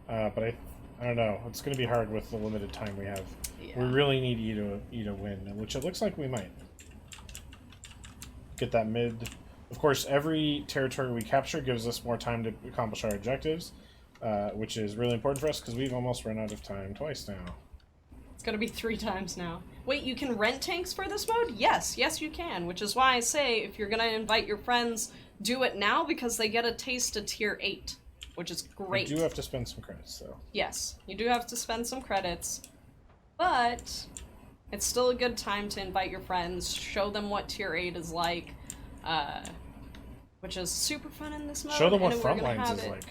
but I don't know. It's going to be hard with the limited time we have. Yeah. We really need E to win, which it looks like we might. Get that mid. Of course, every territory we capture gives us more time to accomplish our objectives, which is really important for us because we've almost run out of time twice now. It's going to be 3 times now. Wait, you can rent tanks for this mode? Yes, you can, which is why I say if you're going to invite your friends, do it now because they get a taste of tier 8, which is great. You do have to spend some credits, though. Yes, you do have to spend some credits, but it's still a good time to invite your friends, show them what tier 8 is like, which is super fun in this mode. Show them what Frontlines is like.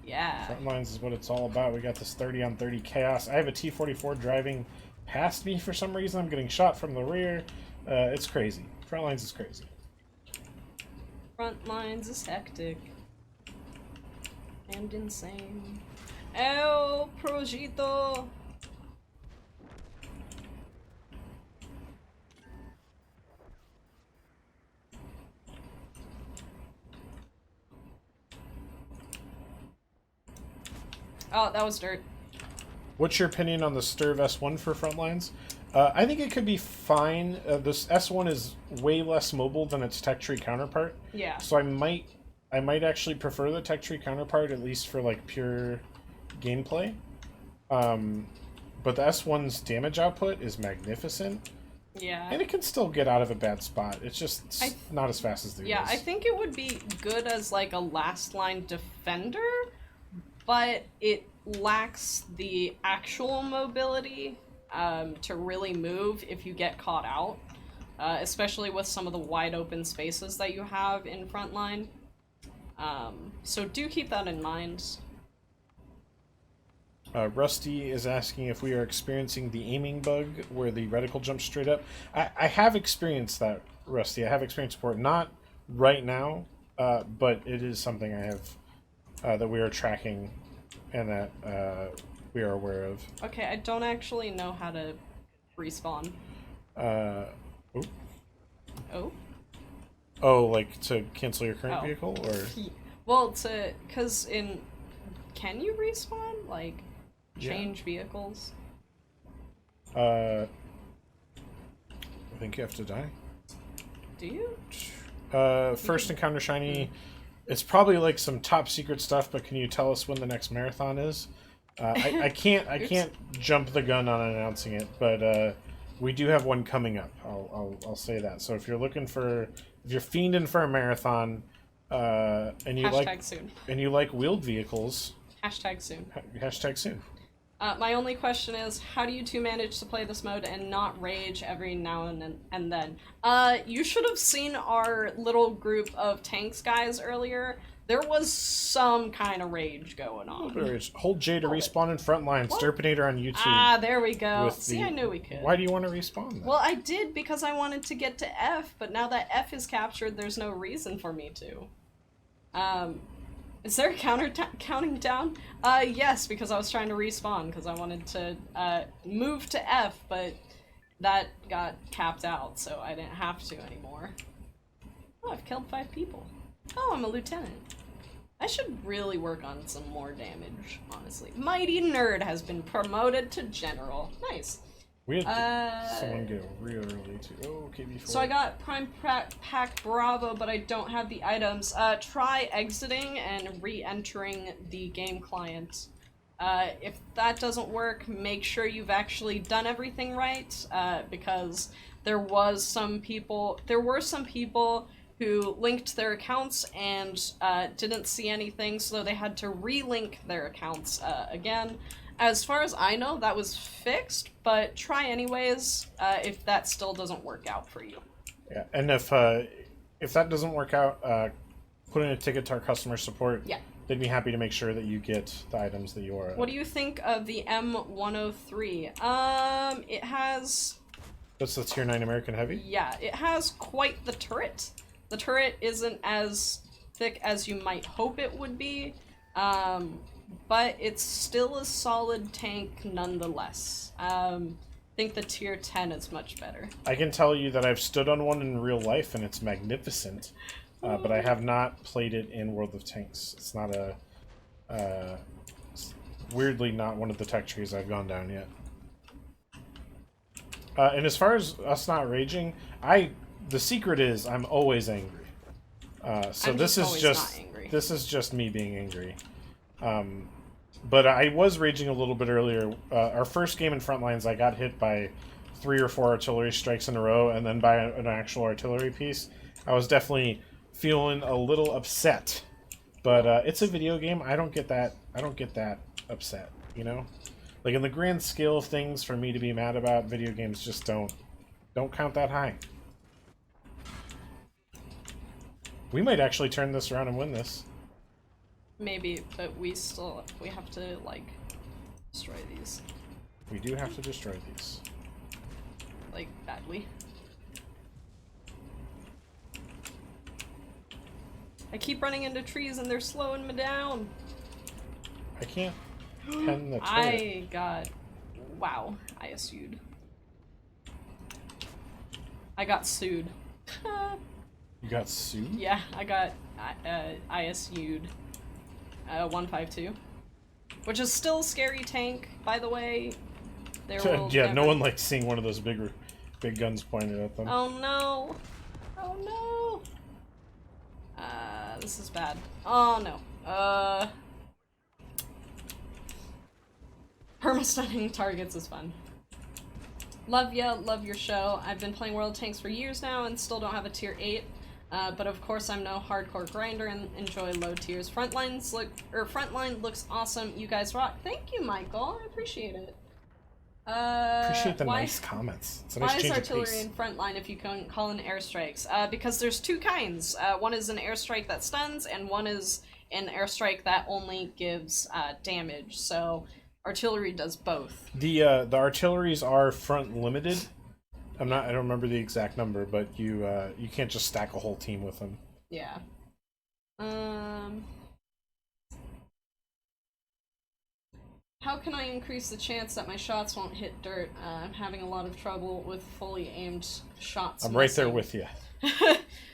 Yeah. Frontlines is what it's all about. We got this 30-on-30 chaos. I have a T-44 driving past me for some reason. I'm getting shot from the rear. It's crazy. Frontlines is crazy. Frontlines is hectic. And insane. El Projito! Oh, that was dirt. What's your opinion on the Sturv S1 for Frontlines? I think it could be fine. This S1 is way less mobile than its tech tree counterpart. Yeah. So I might actually prefer the tech tree counterpart, at least for like pure gameplay. But the S1's damage output is magnificent. Yeah. And it can still get out of a bad spot. It's just not as fast as the Yeah, I think it would be good as like a last line defender, but it lacks the actual mobility to really move if you get caught out. especially with some of the wide open spaces that you have in Frontline. So do keep that in mind. Rusty is asking if we are experiencing the aiming bug where the reticle jumps straight up. I have experienced that, Rusty. I have experienced before. Not right now, but it is something I have that we are tracking and that we are aware of. Okay, I don't actually know how to respawn. Oh. Oh? Oh, like to cancel your current vehicle, or? Well, cause can you respawn? Like, change vehicles? I think you have to die. Do you? First encounter shiny. It's probably like some top secret stuff, but can you tell us when the next marathon is? I can't jump the gun on announcing it, but we do have one coming up. I'll say that. So if you're fiending for a marathon, and you like wheeled vehicles, hashtag soon. Hashtag soon. My only question is, how do you two manage to play this mode and not rage every now and then? You should have seen our little group of tanks guys earlier. There was some kind of rage going on. Hold J to respawn in Frontline. Stirpinator on YouTube. Ah, there we go. See, I knew we could. Why do you want to respawn then? Well, I did because I wanted to get to F, but now that F is captured, there's no reason for me to. Is there a counting down? Yes, because I was trying to respawn because I wanted to move to F, but that got capped out, so I didn't have to anymore. Oh, I've killed 5 people. Oh, I'm a lieutenant. I should really work on some more damage, honestly. Mighty Nerd has been promoted to general. Nice. We had someone get real early too. Oh, KB4. So I got Prime Pack Bravo, but I don't have the items. Try exiting and re-entering the game client. If that doesn't work, make sure you've actually done everything right, because there were some people who linked their accounts and didn't see anything, so they had to relink their accounts again. As far as I know, that was fixed, but try anyways if that still doesn't work out for you. Yeah, and if that doesn't work out, put in a ticket to our customer support. Yeah. They'd be happy to make sure that you get the items that you are... What do you think of the M103? It has... That's the Tier 9 American Heavy? Yeah, it has quite the turret. The turret isn't as thick as you might hope it would be, but it's still a solid tank nonetheless. I think the Tier 10 is much better. I can tell you that I've stood on one in real life, and it's magnificent. But I have not played it in World of Tanks. It's not weirdly not one of the tech trees I've gone down yet. And as far as us not raging, the secret is I'm always angry. So this is just me being angry. But I was raging a little bit earlier. Our first game in Frontlines, I got hit by 3 or 4 artillery strikes in a row, and then by an actual artillery piece. I was definitely feeling a little upset, but it's a video game. I don't get that upset, you know. Like in the grand scale of things, for me to be mad about, video games just don't count that high. We might actually turn this around and win this. Maybe, but we have to like destroy these. We do have to destroy these. Like badly. I keep running into trees and they're slowing me down. I can't pen the turret. Wow, I sued. I got sued. You got sued? Yeah, I got ISU'd. 152. Which is still a scary tank, by the way. Yeah, no one likes seeing one of those big guns pointed at them. Oh no! Oh no! This is bad. Oh no. Perma-stunning targets is fun. Love ya, love your show. I've been playing World of Tanks for years now and still don't have a tier 8. But of course I'm no hardcore grinder and enjoy low tiers. Frontline looks awesome. You guys rock. Thank you, Michael. I appreciate it. Appreciate the why, nice comments. It's a nice why is change of artillery pace. in Frontline if you can call in airstrikes? Because there's two kinds. One is an airstrike that stuns, and one is an airstrike that only gives damage. So artillery does both. The artilleries are front limited. I don't remember the exact number, but you can't just stack a whole team with them. Yeah. How can I increase the chance that my shots won't hit dirt? I'm having a lot of trouble with fully aimed shots. I'm right there with you.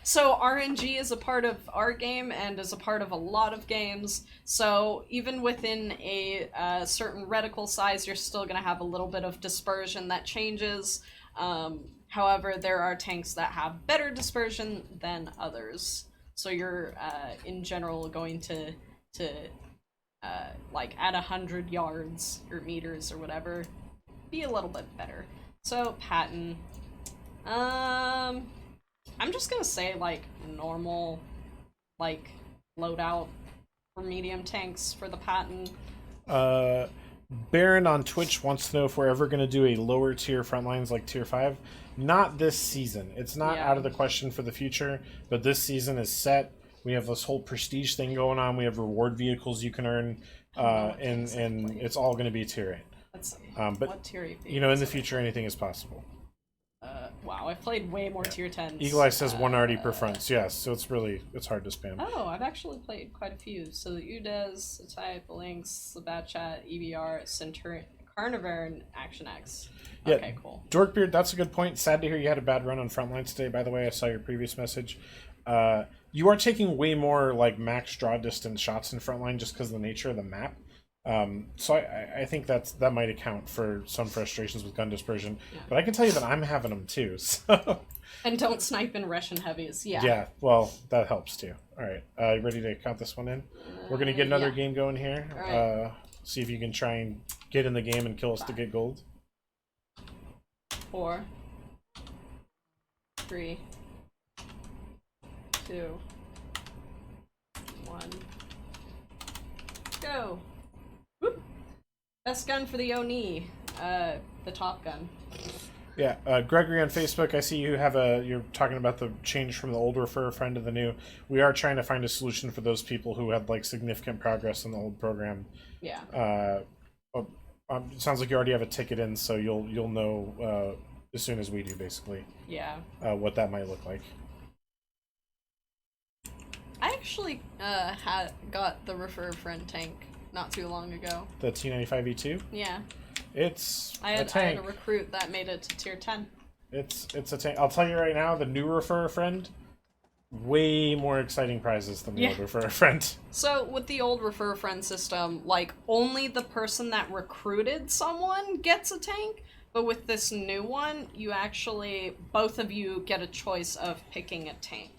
So RNG is a part of our game and is a part of a lot of games. So even within a certain reticle size, you're still going to have a little bit of dispersion that changes. However, there are tanks that have better dispersion than others. So you're in general going to like at 100 yards or meters or whatever, be a little bit better. So Patton, I'm just gonna say like normal, like loadout for medium tanks for the Patton. Baron on Twitch wants to know if we're ever going to do a lower tier frontlines like tier 5. Not this season. It's not out of the question for the future, but this season is set. We have this whole prestige thing going on. We have reward vehicles you can earn, and it's all going to be tier 8. Let's see. But what tier 8 you know, in the future, anything is possible. Wow, I've played way more tier 10s. Eagle Eye says 190 per front. Yes, so it's hard to spam. Oh, I've actually played quite a few. So the UDES, the Type, the Lynx, the Batchat, EBR, Centurion, Carnivore, and Action X. Yeah, okay, cool. Dorkbeard, that's a good point. Sad to hear you had a bad run on Frontlines today, by the way. I saw your previous message. You are taking way more like max draw distance shots in Frontline just because of the nature of the map. So I think that might account for some frustrations with gun dispersion. Yeah. But I can tell you that I'm having them too. So. And don't snipe in Russian heavies. Yeah. Yeah, well, that helps too. All right. You ready to count this one in? We're going to get another game going here. Right. See if you can try and get in the game and kill us to get gold. 4, 3, 2, 1. Go. Whoop. Best gun for the Oni. The top gun. Yeah, Gregory on Facebook, I see you have you're talking about the change from the old refer a friend to the new. We are trying to find a solution for those people who had like significant progress in the old program. Yeah. It sounds like you already have a ticket in, so you'll know as soon as we do, basically. Yeah. What that might look like. I actually got the refer a friend tank not too long ago. The T95E2? Yeah. It's I had a recruit that made it to tier 10. It's a tank. I'll tell you right now, the new refer a friend, way more exciting prizes than the old refer a friend. So with the old refer a friend system, like only the person that recruited someone gets a tank, but with this new one, you actually both of you get a choice of picking a tank,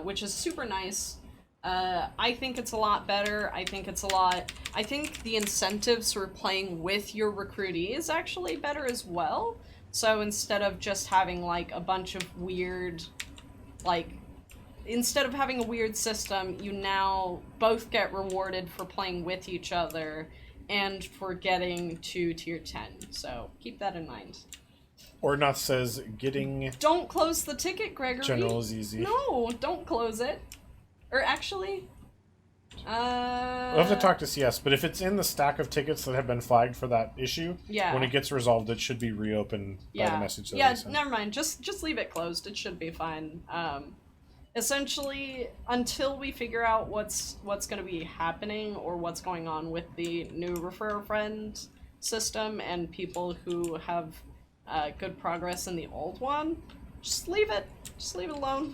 which is super nice. I think it's a lot better. I think the incentives for playing with your recruitee is actually better as well. So instead of just having like a bunch of weird, instead of having a weird system, you now both get rewarded for playing with each other and for getting to tier 10. So keep that in mind. Ordnaught says getting... Don't close the ticket, Gregory. General is easy. No, don't close it. Or actually, we'll have to talk to CS, but if it's in the stack of tickets that have been flagged for that issue, when it gets resolved, it should be reopened by the message that I sent. Never mind. Just leave it closed. It should be fine. Essentially, until we figure out what's going to be happening or what's going on with the new refer a friend system and people who have good progress in the old one, just leave it. Just leave it alone.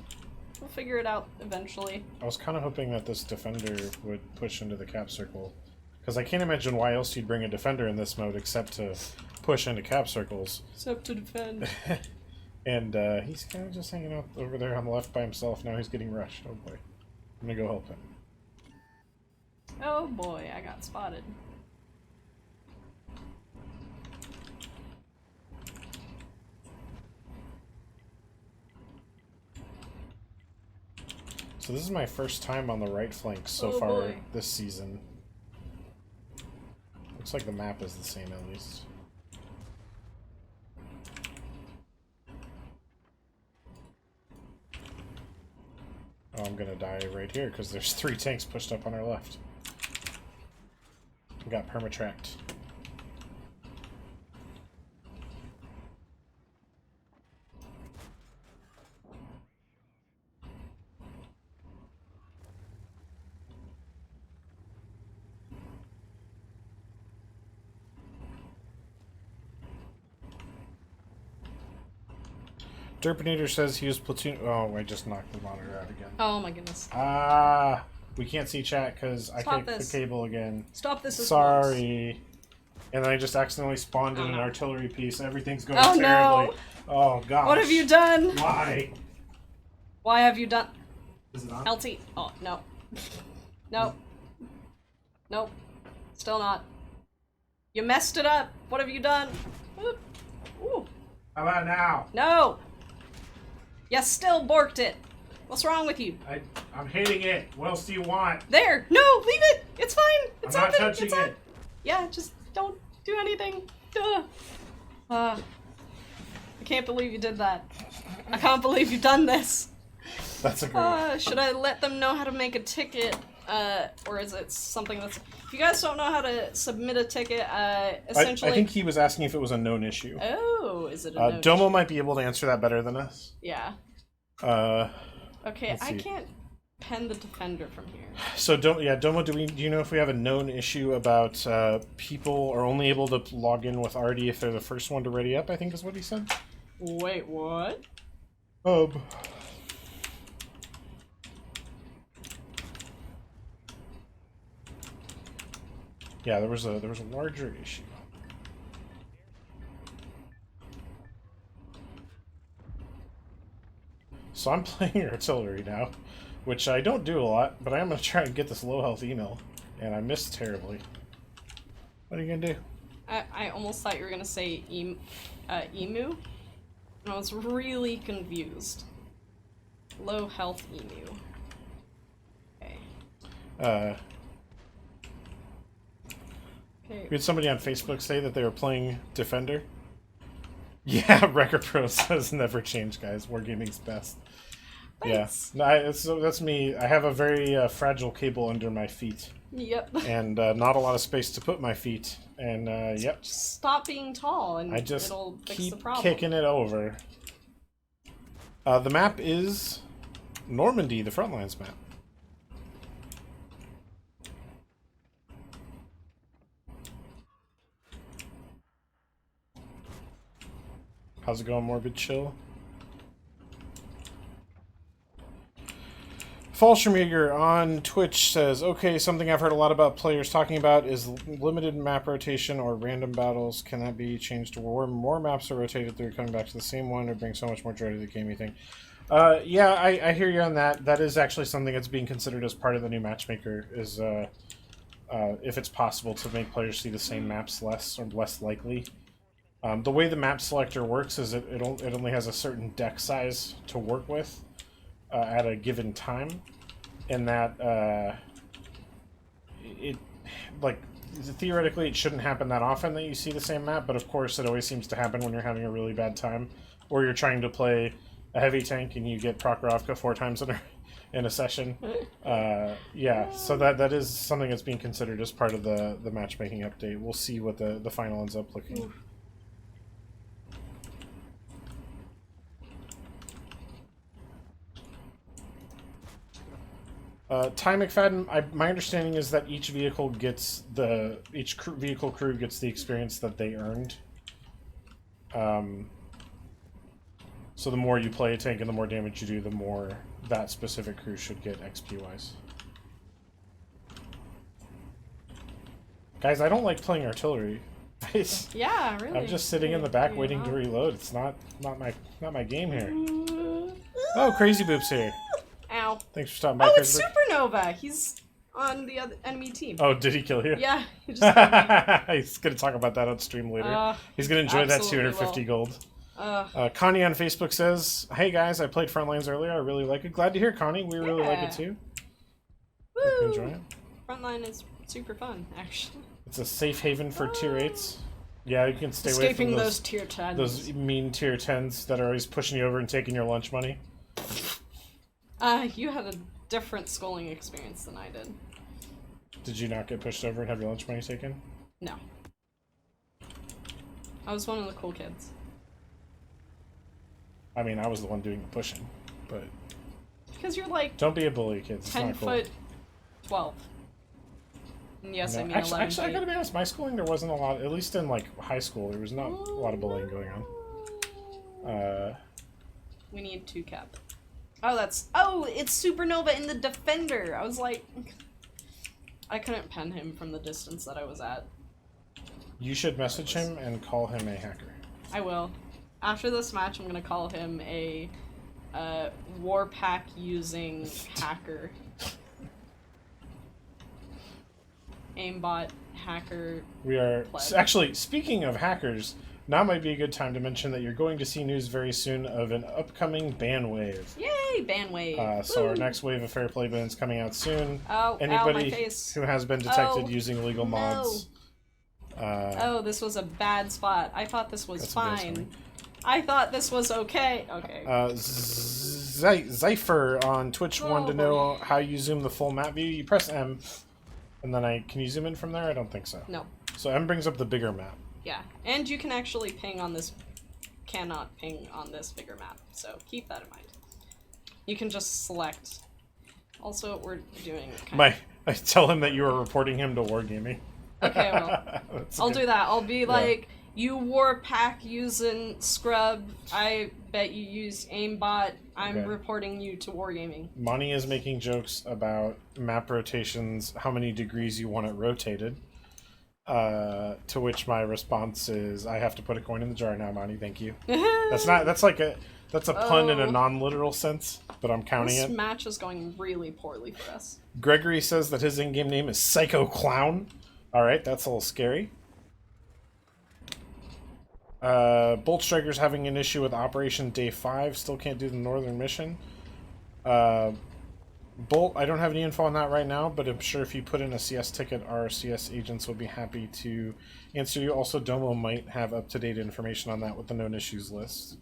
We'll figure it out eventually. I was kind of hoping that this defender would push into the cap circle, because I can't imagine why else you'd bring a defender in this mode except to push into cap circles. Except to defend. And he's kind of just hanging out over there on the left by himself. Now he's getting rushed. Oh boy. I'm gonna go help him. Oh boy, I got spotted. So this is my first time on the right flank so far this season. Looks like the map is the same at least. Oh, I'm gonna die right here because there's 3 tanks pushed up on our left. We got permatracked. Derpinator says he was platoon. Oh, I just knocked the monitor out again. Oh my goodness. Ah, we can't see chat because I kicked this. the cable again. Stop this. Sorry. And then I just accidentally spawned in an artillery piece. Everything's going terribly. No. Oh gosh. What have you done? Why? Why have you done? Is it on? LT. Oh no. No. Nope. Still not. You messed it up. What have you done? Ooh. How about now? No. You still borked it. What's wrong with you? I'm hitting it. What else do you want? There. No, leave it. It's fine. It's I'm not open. touching it's it. Yeah, just don't do anything. Duh. I can't believe you did that. I can't believe you've done this. That's a great. Should I let them know how to make a ticket? Or is it something that's... If you guys don't know how to submit a ticket, essentially... I think he was asking if it was a known issue. Oh, is it a known Domo issue? might be able to answer that better than us. Yeah. Okay, I can't pen the defender from here. So, Domo, do you know if we have a known issue about people are only able to log in with Artie if they're the first one to ready up, I think is what he said? Wait, what? Yeah, there was a larger issue. So I'm playing artillery now, which I don't do a lot, but I am going to try and get this low health email, and I missed terribly. What are you going to do? I almost thought you were going to say emu, and I was really confused. Low health emu. Okay. We had somebody on Facebook say that they were playing Defender. Yeah, Record Pro says never change, guys. Wargaming's best. Thanks. Yeah, so that's me. I have a very fragile cable under my feet. Yep. And not a lot of space to put my feet. And yep. Just stop being tall, and I just it'll fix keep the problem. kicking it over. The map is Normandy, the Frontlines map. How's it going, Morbid Chill? Falschmeager on Twitch says, okay, something I've heard a lot about players talking about is limited map rotation or random battles. Can that be changed to where more maps are rotated through coming back to the same one or bring so much more joy to the game, you think? Yeah, I hear you on that. That is actually something that's being considered as part of the new matchmaker, is if it's possible to make players see the same maps less or less likely. The way the map selector works is it only has a certain deck size to work with at a given time, and that theoretically it shouldn't happen that often that you see the same map, but of course it always seems to happen when you're having a really bad time, or you're trying to play a heavy tank and you get Prokhorovka 4 times in a session. Yeah, so that is something that's being considered as part of the matchmaking update. We'll see what the final ends up looking. Oof. Ty McFadden, my understanding is that each vehicle gets vehicle crew gets the experience that they earned. So the more you play a tank and the more damage you do, the more that specific crew should get XP-wise. Guys, I don't like playing artillery. Yeah, really. I'm just sitting in the back waiting to reload. It's not my game here. Oh, Crazy Boop's here. Ow. Thanks for stopping by. Oh, it's Supernova. He's on the other enemy team. Oh, did he kill you? Yeah. He just He's going to talk about that on stream later. He's going to enjoy that 250 gold. Connie on Facebook says, hey guys, I played Frontlines earlier. I really like it. Glad to hear, Connie. We really like it too. Woo! Enjoy it. Frontline is super fun, actually. It's a safe haven for tier 8s. Yeah, you can stay away Escaping from those tier 10s. Those mean tier 10s that are always pushing you over and taking your lunch money. You had a different schooling experience than I did. Did you not get pushed over and have your lunch money taken? No. I was one of the cool kids. I mean, I was the one doing the pushing, but... Because you're like... Don't be a bully, kids. It's 10 not cool. foot 12. And yes, No, I mean actually, 11 I feet. gotta be honest, my schooling, there wasn't a lot, at least in, like, high school, there was not a lot of bullying going on. We need 2 cap. Oh, that's... Oh, it's Supernova in the Defender! I was like... I couldn't pen him from the distance that I was at. You should message him and call him a hacker. I will. After this match, I'm gonna call him a Warpack using hacker. Aimbot hacker. We are... Pleb. Actually, speaking of hackers, now might be a good time to mention that you're going to see news very soon of an upcoming ban wave. Yay, ban wave! So our Woo! next wave of Fair Play bans coming out soon. Oh, Anybody ow, my face. who has been detected Oh, using illegal mods... Oh, this was a bad spot. I thought this was Got some guys fine. coming. I thought this was okay. Okay. Zypher on Twitch wanted to know boy. how you zoom the full map view. You press M, and then can you zoom in from there? I don't think so. No. So M brings up the bigger map. Yeah, and you can actually ping on this, cannot ping on this bigger map, so keep that in mind. You can just select. Also, we're doing I tell him that you are reporting him to Wargaming. Okay, well, I'll do that. I'll be like, you Warpack using Scrub, I bet you use Aimbot, I'm Okay. reporting you to Wargaming. Monty is making jokes about map rotations, how many degrees you want it rotated. To which my response is, I have to put a coin in the jar now, Monty, thank you. That's a pun in a non-literal sense, but I'm counting This it. match is going really poorly for us. Gregory says that his in-game name is Psycho Clown. Alright, that's a little scary. Bolt Striker's having an issue with Operation Day 5. Still can't do the Northern Mission. Bolt, I don't have any info on that right now, but I'm sure if you put in a CS ticket, our CS agents will be happy to answer you. Also, Domo might have up-to-date information on that with the known issues list.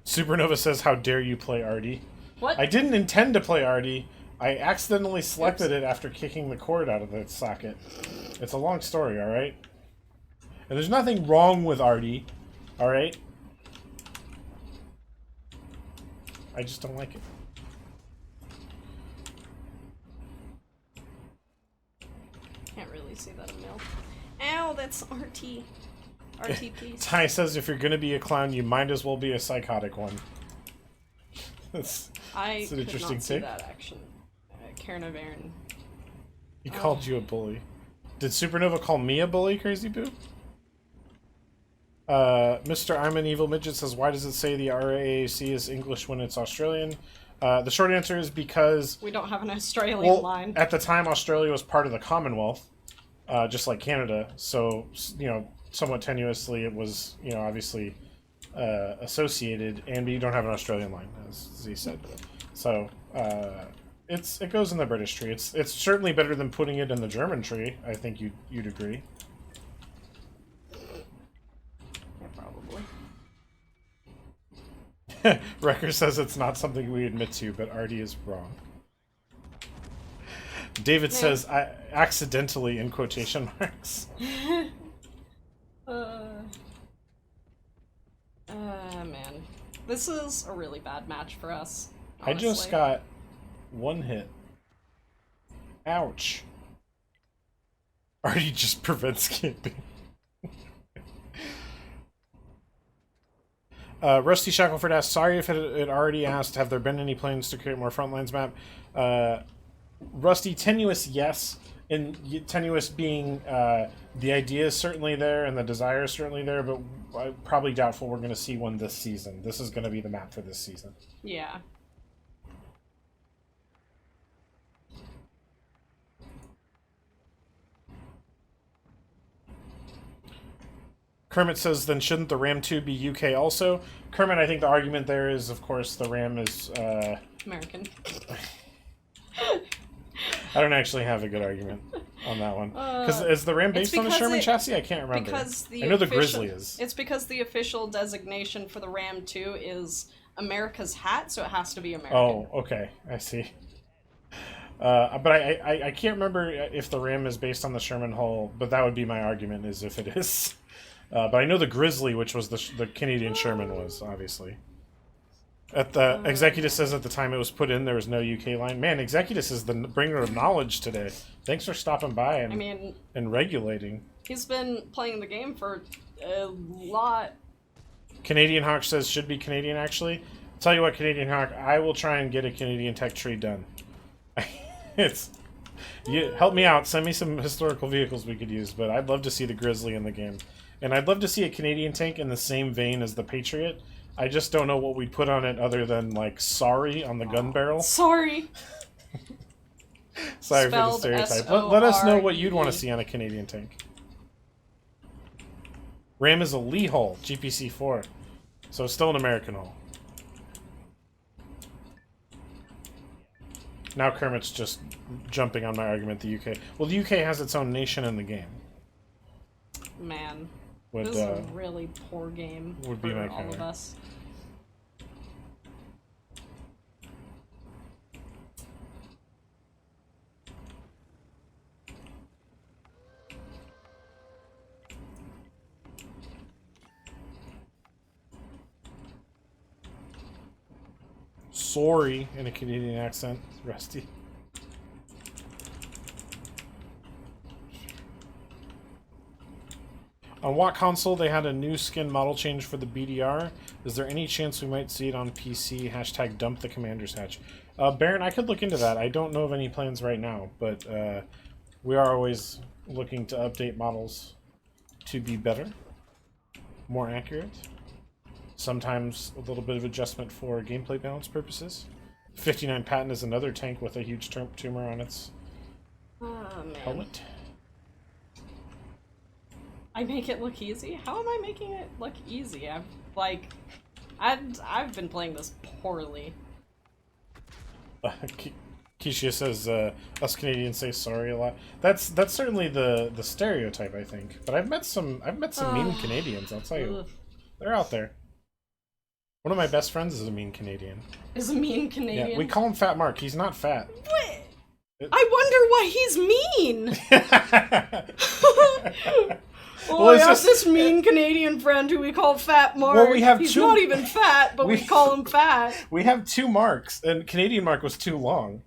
Supernova says, how dare you play Artie? What? I didn't intend to play Artie. I accidentally selected it after kicking the cord out of the socket. It's a long story, alright? And there's nothing wrong with Artie, alright? I just don't like it. Can't really see that in mail. Ow, that's RT. RTP. Ty says if you're gonna be a clown, you might as well be a psychotic one. That's I an could interesting not see take. that action. Carnivaren. He called you a bully. Did Supernova call me a bully, Crazy Boo? Mr. I'm an Evil Midget says, why does it say the RAAC is English when it's Australian? The short answer is because... We don't have an Australian line. At the time, Australia was part of the Commonwealth, just like Canada. So, you know, somewhat tenuously, it was, you know, obviously associated, and we don't have an Australian line, as Z said. So, it goes in the British tree. It's certainly better than putting it in the German tree. I think you'd agree. Yeah, probably. Wrecker says it's not something we admit to, but Artie is wrong. David says, I accidentally in quotation marks. Man. This is a really bad match for us. I just honestly. got one hit. Ouch. Artie just prevents camping. Rusty Shackleford asked, sorry if it already asked, have there been any plans to create more Frontlines map? Rusty, tenuous, yes. And tenuous being the idea is certainly there and the desire is certainly there, but I'm probably doubtful we're going to see one this season. This is going to be the map for this season. Yeah. Kermit says, then shouldn't the RAM 2 be UK also? Kermit, I think the argument there is, of course, the RAM is... American. I don't actually have a good argument on that one. Because is the RAM based on a Sherman chassis? I can't remember. Because I know the Grizzly is. It's because the official designation for the Ram 2 is America's hat, so it has to be American. Oh, okay. I see. But I can't remember if the Ram is based on the Sherman Hull, but that would be my argument, is if it is. But I know the Grizzly, which was the Canadian Sherman, was, obviously. At the Executus says at the time it was put in, there was no UK line. Man, Executus is the bringer of knowledge today. Thanks for stopping by and regulating. He's been playing the game for a lot. Canadian Hawk says should be Canadian, actually. I'll tell you what, Canadian Hawk, I will try and get a Canadian tech tree done. Help me out. Send me some historical vehicles we could use, but I'd love to see the Grizzly in the game. And I'd love to see a Canadian tank in the same vein as the Patriot. I just don't know what we'd put on it other than, like, sorry on the gun barrel. Sorry. Sorry for the stereotype. Let us know what you'd want to see on a Canadian tank. Ram is a Lee hull, GPC-4. So it's still an American hull. Now Kermit's just jumping on my argument, the UK. Well, the UK has its own nation in the game. Man. This is a really poor game would for be my all of us. Sorry, in a Canadian accent. Rusty. On what console they had a new skin model change for the BDR? Is there any chance we might see it on PC? Hashtag dump the commander's hatch. Baron, I could look into that. I don't know of any plans right now, but we are always looking to update models to be better, more accurate. Sometimes a little bit of adjustment for gameplay balance purposes. 59 Patton is another tank with a huge tumor on its helmet. I make it look easy? How am I making it look easy? I've been playing this poorly. Keisha says us Canadians say sorry a lot. That's certainly the stereotype, I think. But I've met some mean Canadians, I'll tell you. They're out there. One of my best friends is a mean Canadian. Is a mean Canadian? Yeah, we call him Fat Mark. He's not fat. What? I wonder why he's mean! Oh, I have this mean Canadian friend who we call Fat Mark. Well, He's not even fat, but we call him Fat. We have 2 Marks, and Canadian Mark was too long.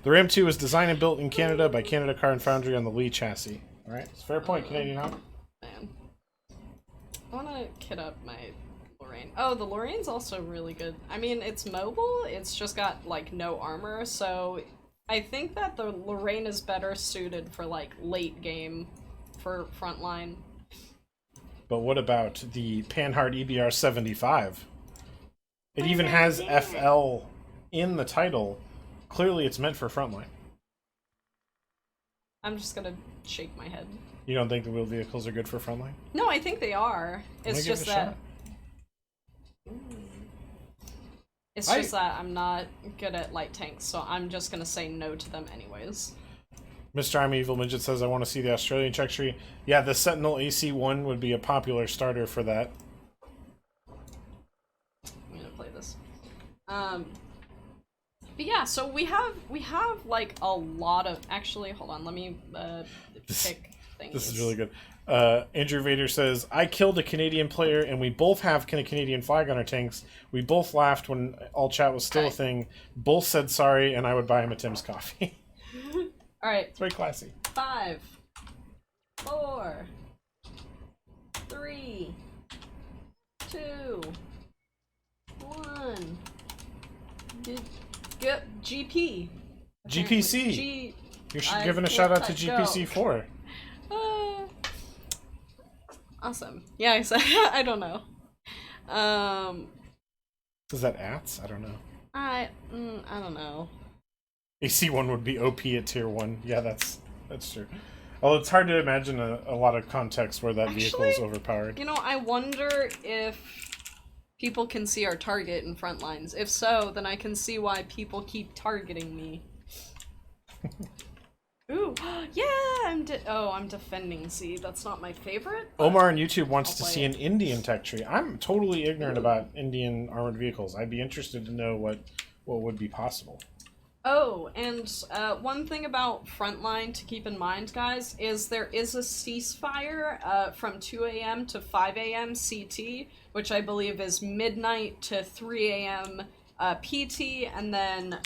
The Ram 2 was designed and built in Canada by Canada Car and Foundry on the Lee chassis. Alright, it's a fair point, Canadian Hawk. Man. I want to kit up my Lorraine. Oh, the Lorraine's also really good. I mean, it's mobile, it's just got, like, no armor, so I think that the Lorraine is better suited for, like, late game for Frontline. But what about the Panhard EBR 75? It even has FL in the title. Clearly it's meant for Frontline. I'm just gonna shake my head. You don't think the wheeled vehicles are good for Frontline? No, I think they are. It's just that... It's just that I'm not good at light tanks, so I'm just gonna say no to them anyways. Mr. I'm Evil Midget says, I want to see the Australian check tree. Yeah, the Sentinel AC1 would be a popular starter for that. I'm gonna play this. But yeah, so we have like a lot of... Actually, hold on, let me pick things. This is really good. Andrew Vader says, I killed a Canadian player and we both have Canadian flag on our tanks. We both laughed when all chat was still a thing. Both said sorry and I would buy him a Tim's coffee. Alright. It's very classy. 5, 4, 3, 2, 1. GP. GPC. You're giving a shout out to GPC4. Awesome. Yeah, I don't know. Is that ATS? I don't know. I don't know. AC1 would be OP at tier 1. Yeah, that's true. Although it's hard to imagine a lot of context where that vehicle is overpowered. You know, I wonder if people can see our target in Frontlines. If so, then I can see why people keep targeting me. Ooh. Yeah, I'm defending Z. That's not my favorite. Omar on YouTube wants I'll to play see it. an Indian tech tree. I'm totally ignorant about Indian armored vehicles. I'd be interested to know what would be possible. Oh, and one thing about Frontline to keep in mind, guys, is there is a ceasefire from 2 a.m. to 5 a.m. CT, which I believe is midnight to 3 a.m. PT, and then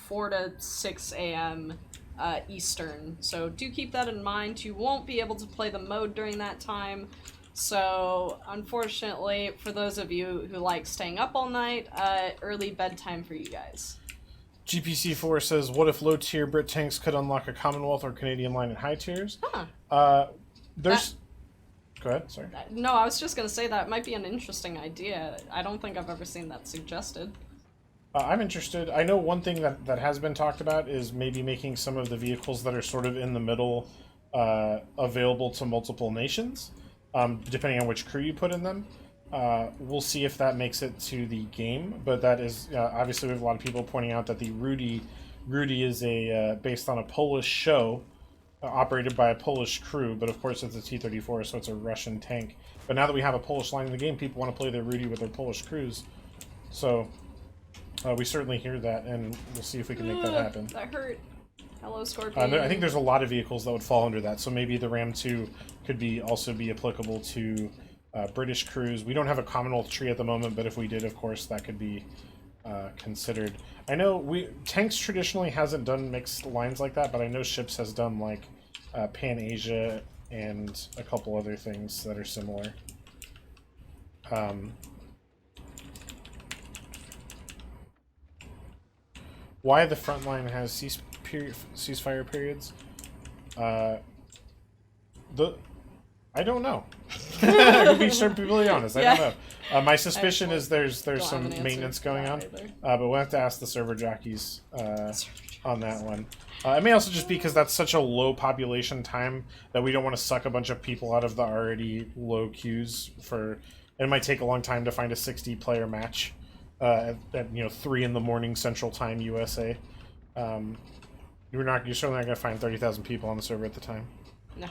4 to 6 a.m. Eastern. So do keep that in mind. You won't be able to play the mode during that time. So, unfortunately, for those of you who like staying up all night, early bedtime for you guys. GPC4 says, what if low-tier Brit tanks could unlock a Commonwealth or Canadian line in high tiers? Huh. There's... Go ahead, sorry. No, I was just going to say that might be an interesting idea. I don't think I've ever seen that suggested. I'm interested. I know one thing that has been talked about is maybe making some of the vehicles that are sort of in the middle available to multiple nations, depending on which crew you put in them. We'll see if that makes it to the game, but that is obviously we have a lot of people pointing out that the Rudy is based on a Polish show operated by a Polish crew, but of course it's a T-34, so it's a Russian tank. But now that we have a Polish line in the game, people want to play their Rudy with their Polish crews, so we certainly hear that, and we'll see if we can make that happen. That hurt. Hello, Scorpion. I think there's a lot of vehicles that would fall under that, so maybe the Ram 2 could also be applicable to British crews. We don't have a Commonwealth tree at the moment, but if we did, of course, that could be considered. I know tanks traditionally hasn't done mixed lines like that, but I know ships has done like Pan Asia and a couple other things that are similar. Why the Frontline has ceasefire periods? I don't know. To be completely honest, I don't know. My suspicion is there's some maintenance going on, but we'll have to ask the server jockeys on that one. It may also just be because that's such a low population time that we don't want to suck a bunch of people out of the already low queues. It might take a long time to find a 60-player match at 3 in the morning Central Time USA. You're certainly not going to find 30,000 people on the server at the time. No.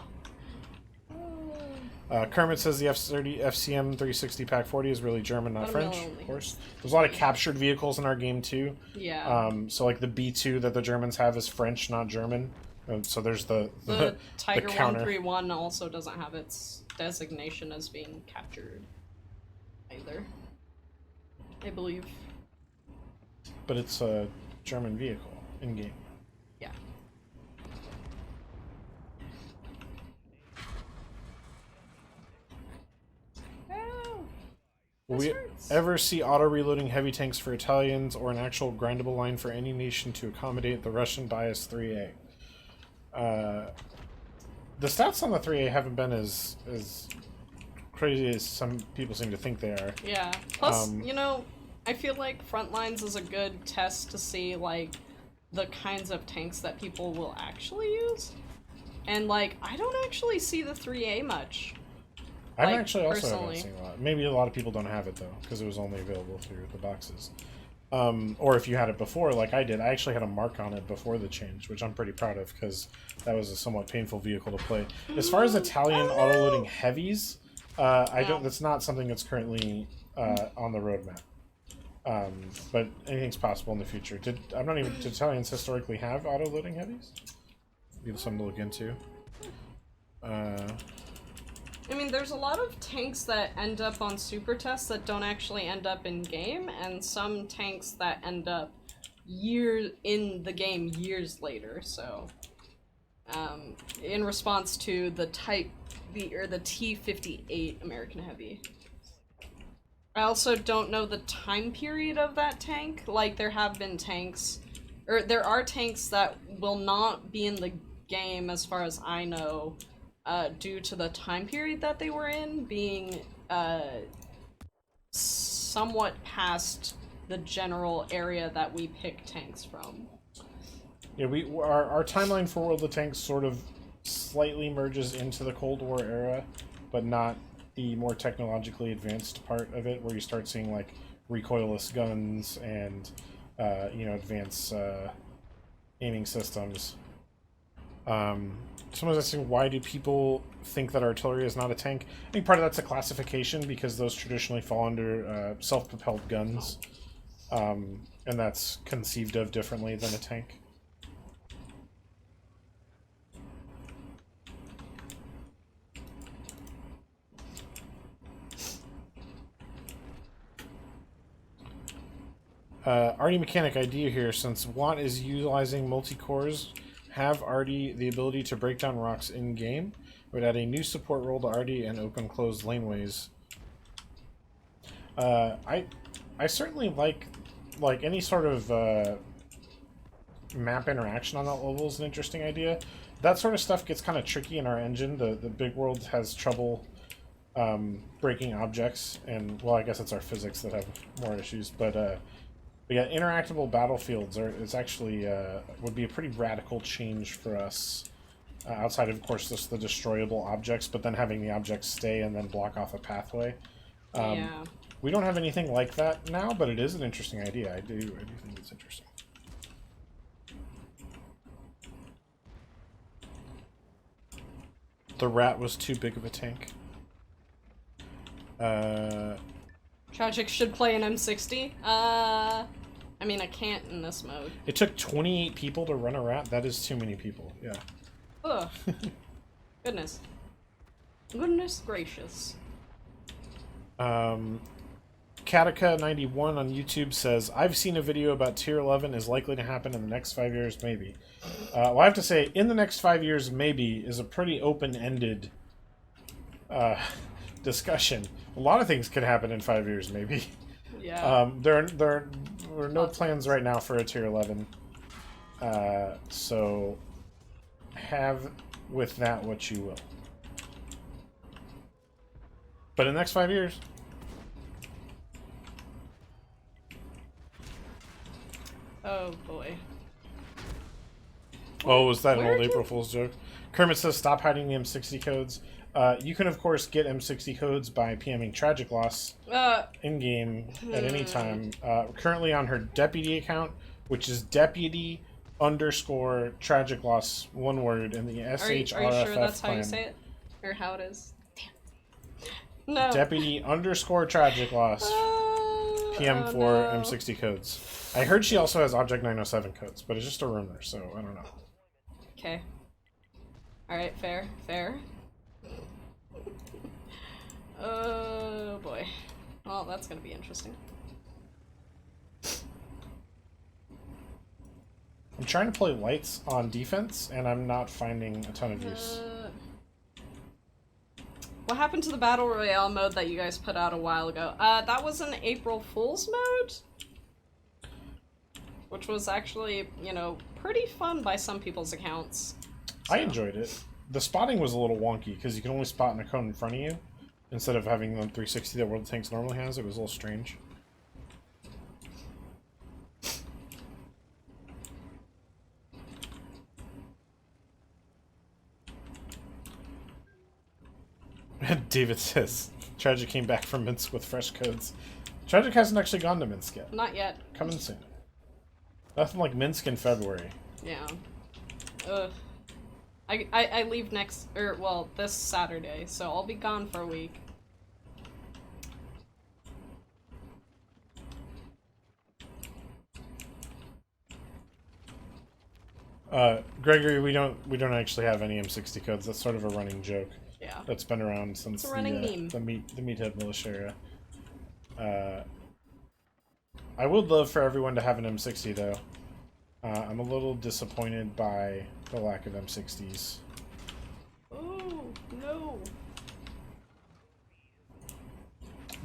Kermit says the FCM 360 Pack 40 is really German, not French. Of course, there's a lot of captured vehicles in our game too. Yeah. So like the B2 that the Germans have is French, not German. So there's the Tiger the counter. 131 also doesn't have its designation as being captured either, I believe. But it's a German vehicle in game. Yeah. Will we ever see auto-reloading heavy tanks for Italians or an actual grindable line for any nation to accommodate the Russian bias 3A? The stats on the 3A haven't been as crazy as some people seem to think they are. Yeah. Plus, I feel like Frontlines is a good test to see, like, the kinds of tanks that people will actually use. And, like, I don't actually see the 3A much. I've like, actually also personally. haven't seen a lot. Maybe a lot of people don't have it, though, because it was only available through the boxes. Or if you had it before, like I did, I actually had a mark on it before the change, which I'm pretty proud of, because that was a somewhat painful vehicle to play. As far as Italian auto-loading heavies, that's not something that's currently on the roadmap. But anything's possible in the future. Did Italians historically have auto-loading heavies? Be something to look into. I mean, there's a lot of tanks that end up on super tests that don't actually end up in game, and some tanks that end up in the game years later. So, in response to the T-58 American Heavy. I also don't know the time period of that tank. Like, there have been tanks, or there are tanks that will not be in the game, as far as I know, due to the time period that they were in being somewhat past the general area that we pick tanks from. Yeah, our timeline for World of Tanks sort of slightly merges into the Cold War era, but not the more technologically advanced part of it, where you start seeing like recoilless guns and advanced aiming systems. Someone's asking, why do people think that artillery is not a tank? I think part of that's a classification, because those traditionally fall under self-propelled guns. And that's conceived of differently than a tank. Arty Mechanic idea here, since Watt is utilizing multi-cores, have Arty the ability to break down rocks in-game. Would add a new support role to Arty and open closed laneways. I certainly like any sort of map interaction on that level is an interesting idea. That sort of stuff gets kind of tricky in our engine. The big world has trouble breaking objects, and well, I guess it's our physics that have more issues, but yeah, interactable battlefields it's actually would be a pretty radical change for us. Outside of course, just the destroyable objects, but then having the objects stay and then block off a pathway. Yeah. We don't have anything like that now, but it is an interesting idea. I do think it's interesting. The rat was too big of a tank. Tragic should play an M60. I mean, I can't in this mode. It took 28 people to run a rat. That is too many people. Yeah. Ugh. Goodness. Goodness gracious. Katika91 on YouTube says, I've seen a video about tier 11 is likely to happen in the next 5 years, maybe. Well, I have to say, in the next 5 years, maybe, is a pretty open-ended discussion. A lot of things could happen in 5 years, maybe. Yeah. There are no plans right now for a tier 11. So, have with that what you will. But in the next 5 years... Oh boy. Oh, was that an old Where'd April Fool's joke? Kermit says, stop hiding the M60 codes. You can, of course, get M60 codes by PMing TragicLoss in-game at any time. Currently on her Deputy account, which is Deputy _ TragicLoss, one word, in the SHRFF Are you sure that's how you say it? Or how it is? Damn. No. Deputy _ TragicLoss. PM for M60 codes. I heard she also has Object 907 codes, but it's just a rumor, so I don't know. Okay. Alright, fair, fair. Oh boy. Well, that's gonna be interesting. I'm trying to play lights on defense, and I'm not finding a ton of use. What happened to the Battle Royale mode that you guys put out a while ago? That was an April Fool's mode? Which was actually, you know, pretty fun by some people's accounts. So. I enjoyed it. The spotting was a little wonky, because you can only spot in a cone in front of you, instead of having the 360 that World of Tanks normally has. It was a little strange. David says, Tragic came back from Minsk with fresh codes. Tragic hasn't actually gone to Minsk yet. Not yet. Coming soon. Nothing like Minsk in February. Yeah. Ugh. I leave this Saturday, so I'll be gone for a week. Gregory, we don't actually have any M60 codes. That's sort of a running joke. Yeah. That's been around since the Meathead Militia era. I would love for everyone to have an M60 though. I'm a little disappointed by the lack of M60s. Oh, no.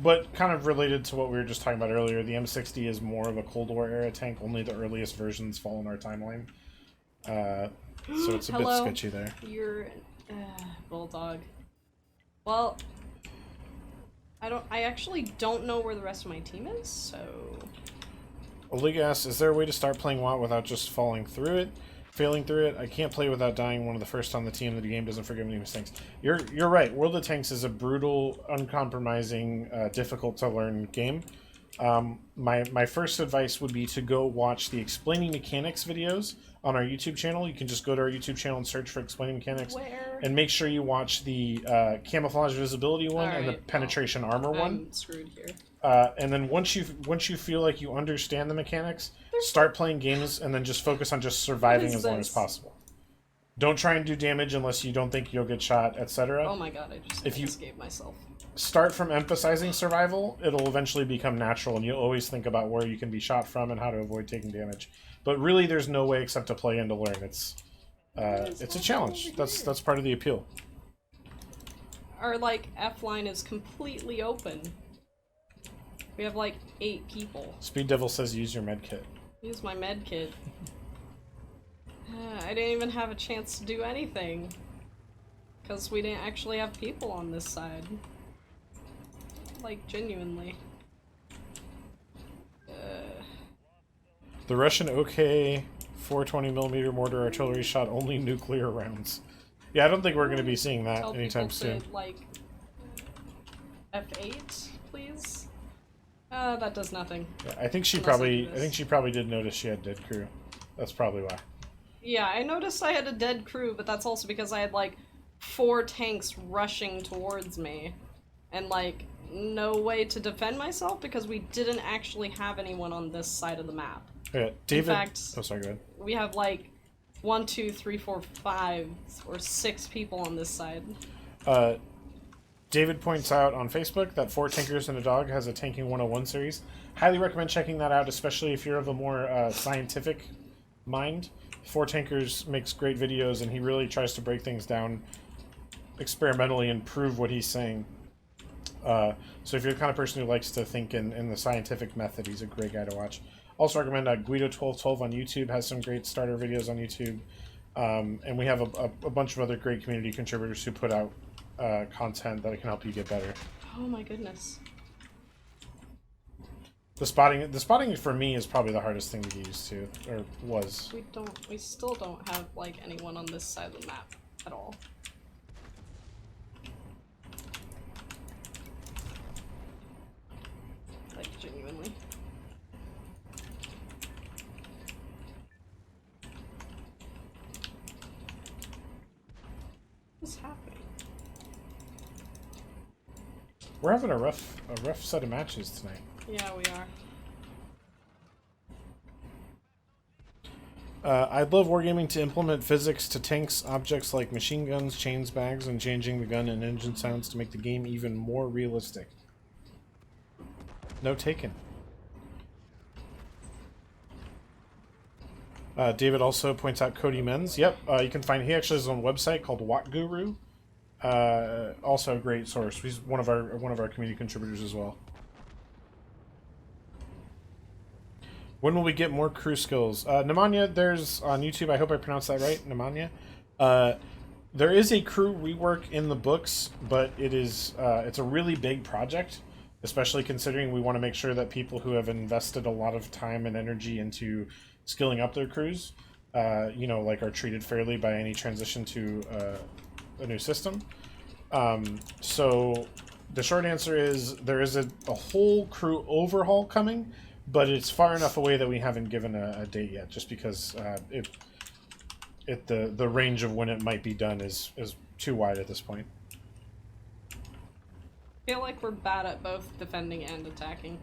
But kind of related to what we were just talking about earlier, the M60 is more of a Cold War era tank. Only the earliest versions fall in our timeline. So it's a bit sketchy there. You're Bulldog. Well, I actually don't know where the rest of my team is, so... Oliga asks, is there a way to start playing WoW without just failing through it? I can't play without dying one of the first on the team. The game doesn't forgive any mistakes. You're right. World of Tanks is a brutal, uncompromising, difficult to learn game. My first advice would be to go watch the Explaining Mechanics videos on our YouTube channel. You can just go to our YouTube channel and search for Explaining Mechanics. Where? And make sure you watch the camouflage visibility one and the penetration armor one. I'm screwed here. And then once you feel like you understand the mechanics, start playing games and then just focus on just surviving as long as possible. Don't try and do damage unless you don't think you'll get shot, etc. Oh my god, I just escaped myself. Start from emphasizing survival, it'll eventually become natural, and you'll always think about where you can be shot from and how to avoid taking damage. But really, there's no way except to play and to learn. It's a challenge. That's part of the appeal. Our like F line is completely open. We have like 8 people. Speed Devil says use your med kit. Use my med kit. I didn't even have a chance to do anything. Because we didn't actually have people on this side. Like, genuinely. The Russian OK 420mm mortar artillery shot only nuclear rounds. Yeah, I don't think we're going to be seeing that anytime soon. Like, F8, please? That does nothing. Yeah, I think she probably did notice she had dead crew. That's probably why. Yeah, I noticed I had a dead crew, but that's also because I had like 4 tanks rushing towards me. And like, no way to defend myself because we didn't actually have anyone on this side of the map. Yeah, David. In fact, oh, sorry, go ahead. We have like 1, 2, 3, 4, 5, or 6 people on this side. David points out on Facebook that 4 Tinkers and a Dog has a Tanking 101 series. Highly recommend checking that out, especially if you're of a more scientific mind. 4 Tankers makes great videos, and he really tries to break things down experimentally and prove what he's saying. So if you're the kind of person who likes to think in the scientific method, he's a great guy to watch. Also recommend Guido1212 on YouTube, has some great starter videos on YouTube. And we have a bunch of other great community contributors who put out content that can help you get better. Oh my goodness. The spotting for me is probably the hardest thing to get used to, or was. We still don't have like anyone on this side of the map at all. Like, genuinely. What's happening? We're having a rough set of matches tonight. Yeah, we are. I'd love wargaming to implement physics to tanks, objects like machine guns, chains, bags, and changing the gun and engine sounds to make the game even more realistic. No taken. David also points out Cody Menz. Yep, you can find, he actually has his own website called Watt Guru. Also a great source. He's one of our community contributors as well. When will we get more crew skills? Nemanja, there's on YouTube, I hope I pronounced that right, Nemanja. There is a crew rework in the books, but it's a really big project, especially considering we want to make sure that people who have invested a lot of time and energy into skilling up their crews, like are treated fairly by any transition to a new system. So the short answer is there is a whole crew overhaul coming, but it's far enough away that we haven't given a date yet, just because the range of when it might be done is too wide at this point. I feel like we're bad at both defending and attacking.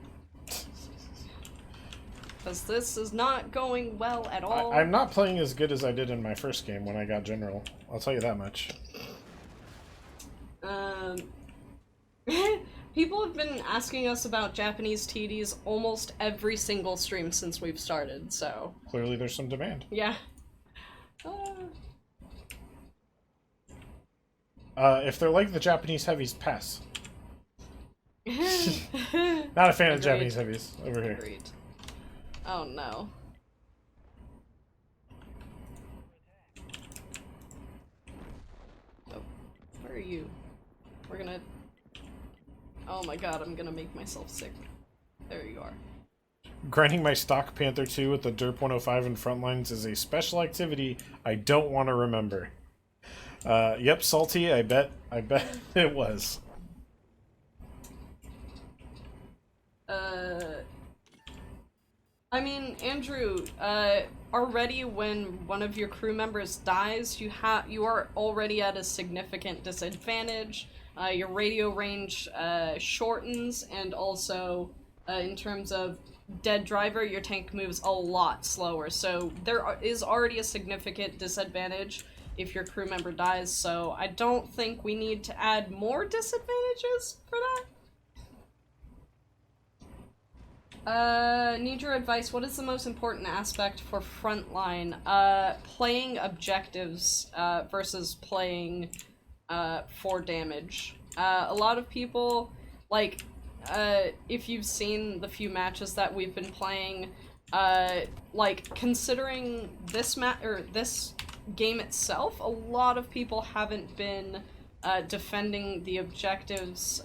Because this is not going well at all. I'm not playing as good as I did in my first game when I got General. I'll tell you that much. People have been asking us about Japanese TDs almost every single stream since we've started, so... Clearly there's some demand. Yeah. If they're like the Japanese heavies, pass. Not a fan of Japanese heavies over here. Agreed. Oh no. Oh, where are you? We're gonna... Oh my god, I'm gonna make myself sick. There you are. Grinding my stock Panther 2 with the Derp 105 and Frontlines is a special activity I don't want to remember. Yep, Salty, I bet it was. I mean, Andrew, already when one of your crew members dies, you are already at a significant disadvantage. Your radio range shortens, and also in terms of dead driver, your tank moves a lot slower. So is already a significant disadvantage if your crew member dies. So I don't think we need to add more disadvantages for that. Need your advice. What is the most important aspect for Frontline? Playing objectives, versus playing, for damage. A lot of people, like, if you've seen the few matches that we've been playing, like, considering this this game itself, a lot of people haven't been, defending the objectives,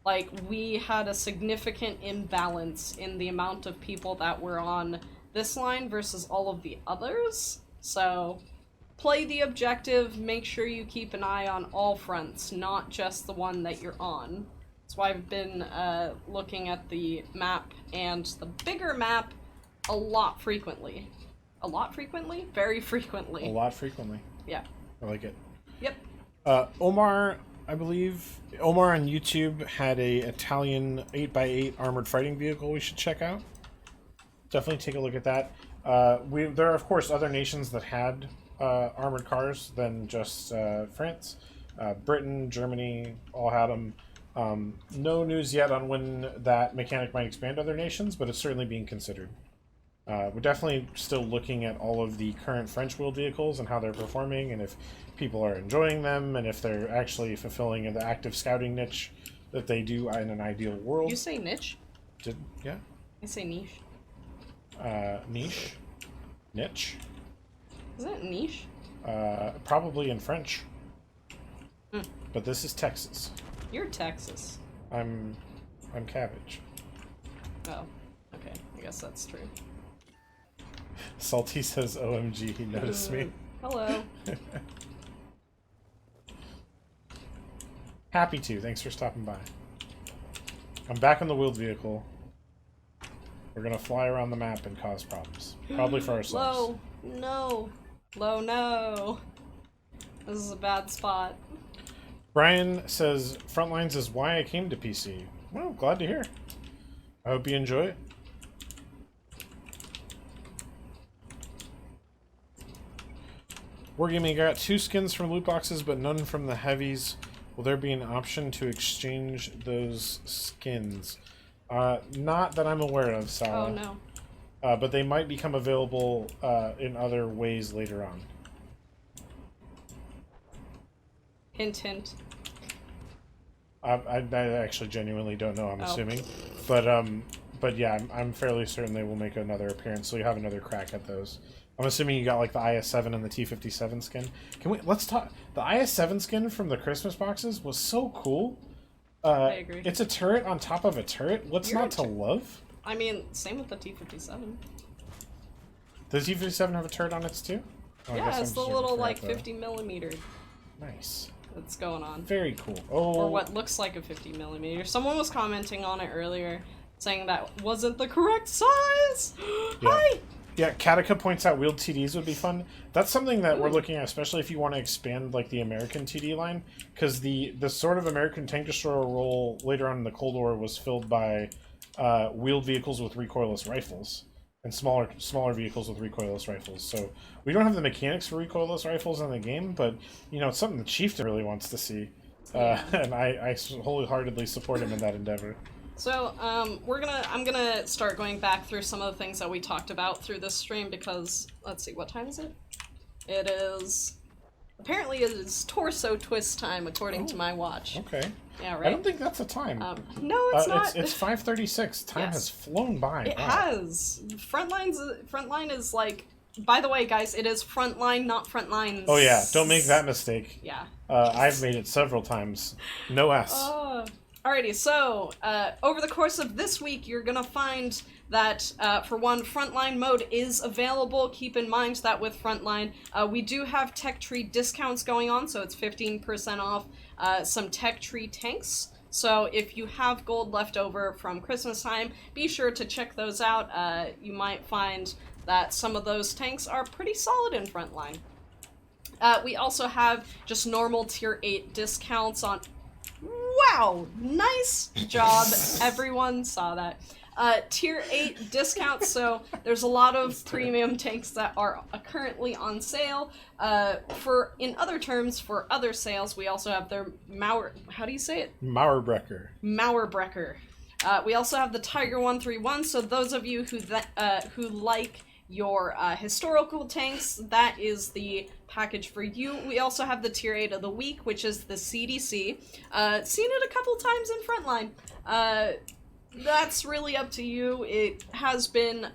like, we had a significant imbalance in the amount of people that were on this line versus all of the others. So, play the objective, make sure you keep an eye on all fronts, not just the one that you're on. That's why I've been looking at the map and the bigger map a lot frequently. A lot frequently? Very frequently. A lot frequently. Yeah. I like it. Yep. Omar, I believe, Omar on YouTube had a Italian 8x8 armored fighting vehicle we should check out. Definitely take a look at that. There are, of course, other nations that had armored cars than just France. Britain, Germany, all had them. No news yet on when that mechanic might expand to other nations, but it's certainly being considered. We're definitely still looking at all of the current French-wheeled vehicles and how they're performing, and if people are enjoying them, and if they're actually fulfilling the active scouting niche that they do in an ideal world. You say niche? Yeah. I say niche. Niche? Niche? Is it niche? Probably in French. Mm. But this is Texas. You're Texas. I'm Cabbage. Oh, okay. I guess that's true. Salty says, OMG, he noticed me. Hello. Happy to. Thanks for stopping by. I'm back on the wheeled vehicle. We're gonna fly around the map and cause problems. Probably for ourselves. Low. No. Low, no. This is a bad spot. Brian says, Frontlines is why I came to PC. Well, glad to hear. I hope you enjoy it. Wargaming got 2 skins from loot boxes, but none from the heavies. Will there be an option to exchange those skins? Not that I'm aware of, Sala. Oh, no. But they might become available in other ways later on. Hint, hint. I actually genuinely don't know, I'm assuming. But yeah, I'm fairly certain they will make another appearance, so you have another crack at those. I'm assuming you got like the IS-7 and the T-57 skin. Let's talk. The IS-7 skin from the Christmas boxes was so cool. I agree. It's a turret on top of a turret. What's not to love? I mean, same with the T-57. Does the T-57 have a turret on it too? Oh, yeah, it's the little like 50mm. Nice. That's going on. Very cool. Oh. Or what looks like a 50mm. Someone was commenting on it earlier, saying that wasn't the correct size. Yeah. Hi. Yeah, Katika points out wheeled TDs would be fun. That's something that we're looking at, especially if you want to expand like the American TD line, because the sort of American tank destroyer role later on in the Cold War was filled by wheeled vehicles with recoilless rifles and smaller vehicles with recoilless rifles. So we don't have the mechanics for recoilless rifles in the game, but you know it's something the Chieftain really wants to see, and I wholeheartedly support him in that endeavor. So, I'm gonna start going back through some of the things that we talked about through this stream because, let's see, what time is it? Apparently it is torso twist time according to my watch. Okay. Yeah, right? I don't think that's a time. No, it's not. It's 5:36. Time has flown by. It has. Frontline is like, by the way, guys, it is Frontline, not Frontlines. Oh yeah, don't make that mistake. Yeah. I've made it several times. No S. Alrighty, so, over the course of this week, you're gonna find that, for one, Frontline mode is available. Keep in mind that with Frontline, we do have tech tree discounts going on, so it's 15% off some tech tree tanks. So if you have gold left over from Christmas time, be sure to check those out. You might find that some of those tanks are pretty solid in Frontline. We also have just normal tier 8 discounts on... Wow! Nice job, everyone saw that. Tier 8 discounts, so there's a lot of premium tanks that are currently on sale. In other terms, for other sales, we also have their how do you say it? Mauerbrecher. Mauerbrecher. We also have the Tiger 131, so those of you who like your historical tanks, that is the package for you. We also have the tier 8 of the week, which is the CDC. Seen it a couple times in Frontline. That's really up to you. It has been,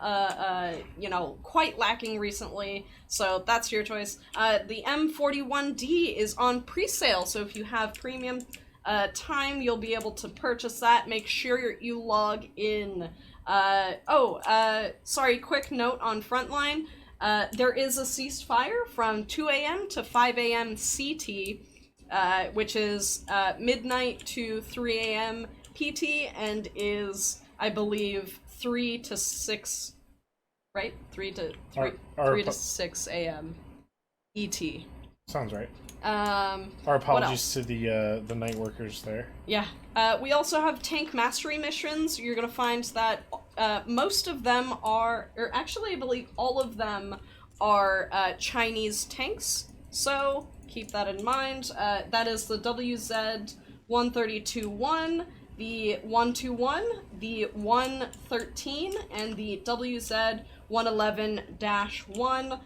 quite lacking recently, so that's your choice. The M41D is on pre-sale, so if you have premium time, you'll be able to purchase that. Make sure you log in. Sorry, quick note on Frontline. There is a ceasefire from 2 a.m. to 5 a.m. CT, which is midnight to 3 a.m. PT, and is, I believe, 3 to 6, right? 3 to 6 a.m. ET. Sounds right. Our apologies to the night workers there. Yeah. We also have tank mastery missions. You're going to find that most of them are, or actually I believe all of them are Chinese tanks, so keep that in mind. That is the WZ-132-1, the 121, the 113, and the WZ-111-1.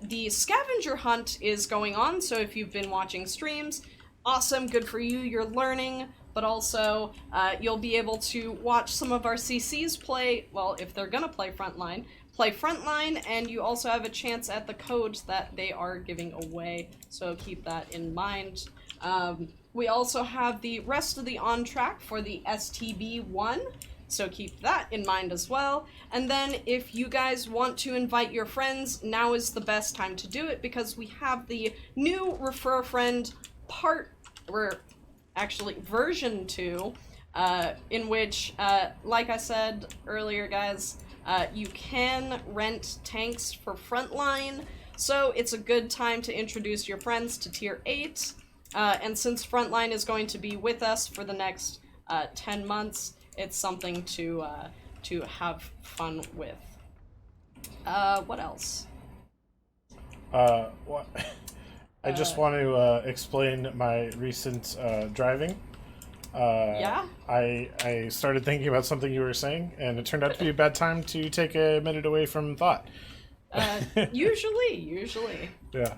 The scavenger hunt is going on, so if you've been watching streams, awesome, good for you, you're learning, but also you'll be able to watch some of our CCs play, well, if they're gonna play Frontline, and you also have a chance at the codes that they are giving away, so keep that in mind. We also have the rest of the on track for the STB1, so keep that in mind as well. And then if you guys want to invite your friends, now is the best time to do it, because we have the new Refer a Friend version 2, in which, like I said earlier, guys, you can rent tanks for Frontline, so it's a good time to introduce your friends to tier 8. And since Frontline is going to be with us for the next 10 months, it's something to have fun with. What else? What? I just want to explain my recent driving. Yeah? I started thinking about something you were saying, and it turned out to be a bad time to take a minute away from thought. Usually. Yeah.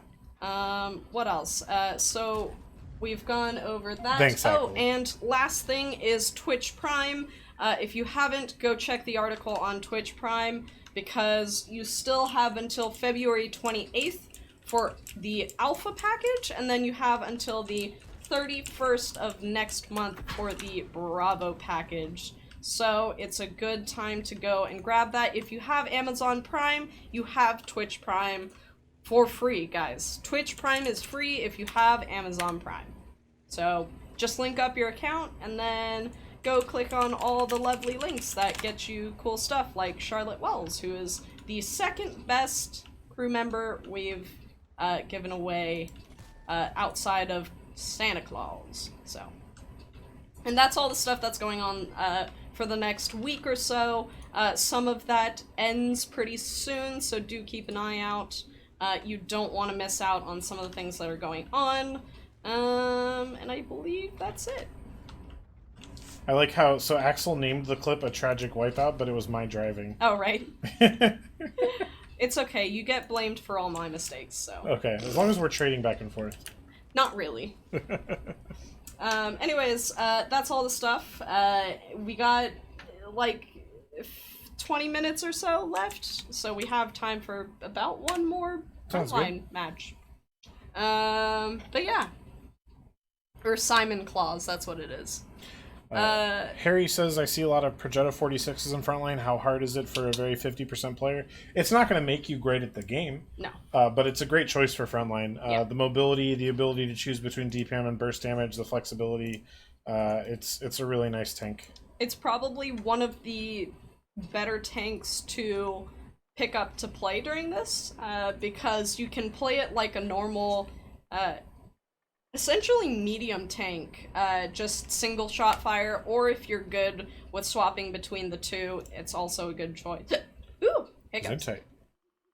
What else? So we've gone over that. Thanks, oh, and last thing is Twitch Prime. If you haven't, go check the article on Twitch Prime, because you still have until February 28th for the alpha package, and then you have until the 31st of next month for the Bravo package. So it's a good time to go and grab that. If you have Amazon Prime, you have Twitch Prime for free, guys. Twitch Prime is free if you have Amazon Prime. So just link up your account and then go click on all the lovely links that get you cool stuff, like Charlotte Wells, who is the second best crew member we've given away outside of Santa Claus. So, and that's all the stuff that's going on for the next week or so. Some of that ends pretty soon, so do keep an eye out. You don't want to miss out on some of the things that are going on. And I believe that's it. I like how, so Axel named the clip a tragic wipeout, but it was my driving. Oh, right. It's okay, you get blamed for all my mistakes, so. Okay, as long as we're trading back and forth. Not really. Anyways, that's all the stuff. We got, like, 20 minutes or so left, so we have time for about one more Frontline match. But yeah. Or Simon Claus, that's what it is. Harry says, I see a lot of Progetto 46s in Frontline. How hard is it for a very 50% player? It's not going to make you great at the game. No. But it's a great choice for Frontline. The mobility, the ability to choose between DPM and burst damage, the flexibility. It's a really nice tank. It's probably one of the better tanks to pick up to play during this, because you can play it like a normal, essentially medium tank, just single shot fire, or if you're good with swapping between the two, it's also a good choice. Ooh, hiccups.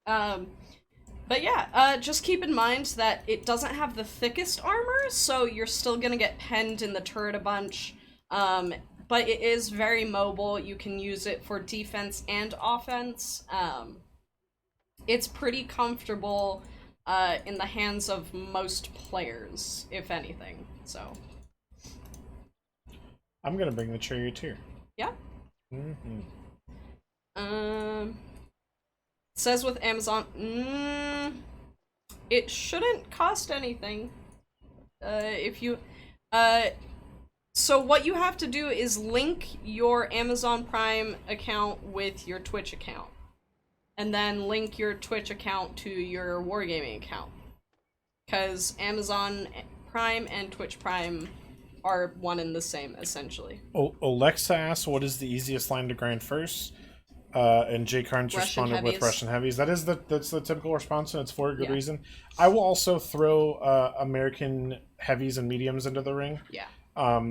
But yeah, just keep in mind that it doesn't have the thickest armor, so you're still gonna get penned in the turret a bunch. But it is very mobile. You can use it for defense and offense. It's pretty comfortable in the hands of most players, if anything. So I'm gonna bring the charioteer. Yeah. Mm-hmm. Says with Amazon, it shouldn't cost anything. If you, so what you have to do is link your Amazon Prime account with your Twitch account, and then link your Twitch account to your Wargaming account, because Amazon Prime and Twitch Prime are one and the same, essentially. Alexa asks, what is the easiest line to grind first? And Jay Carnes responded with Russian heavies. That's the typical response, and it's for a good reason. I will also throw American heavies and mediums into the ring. Yeah.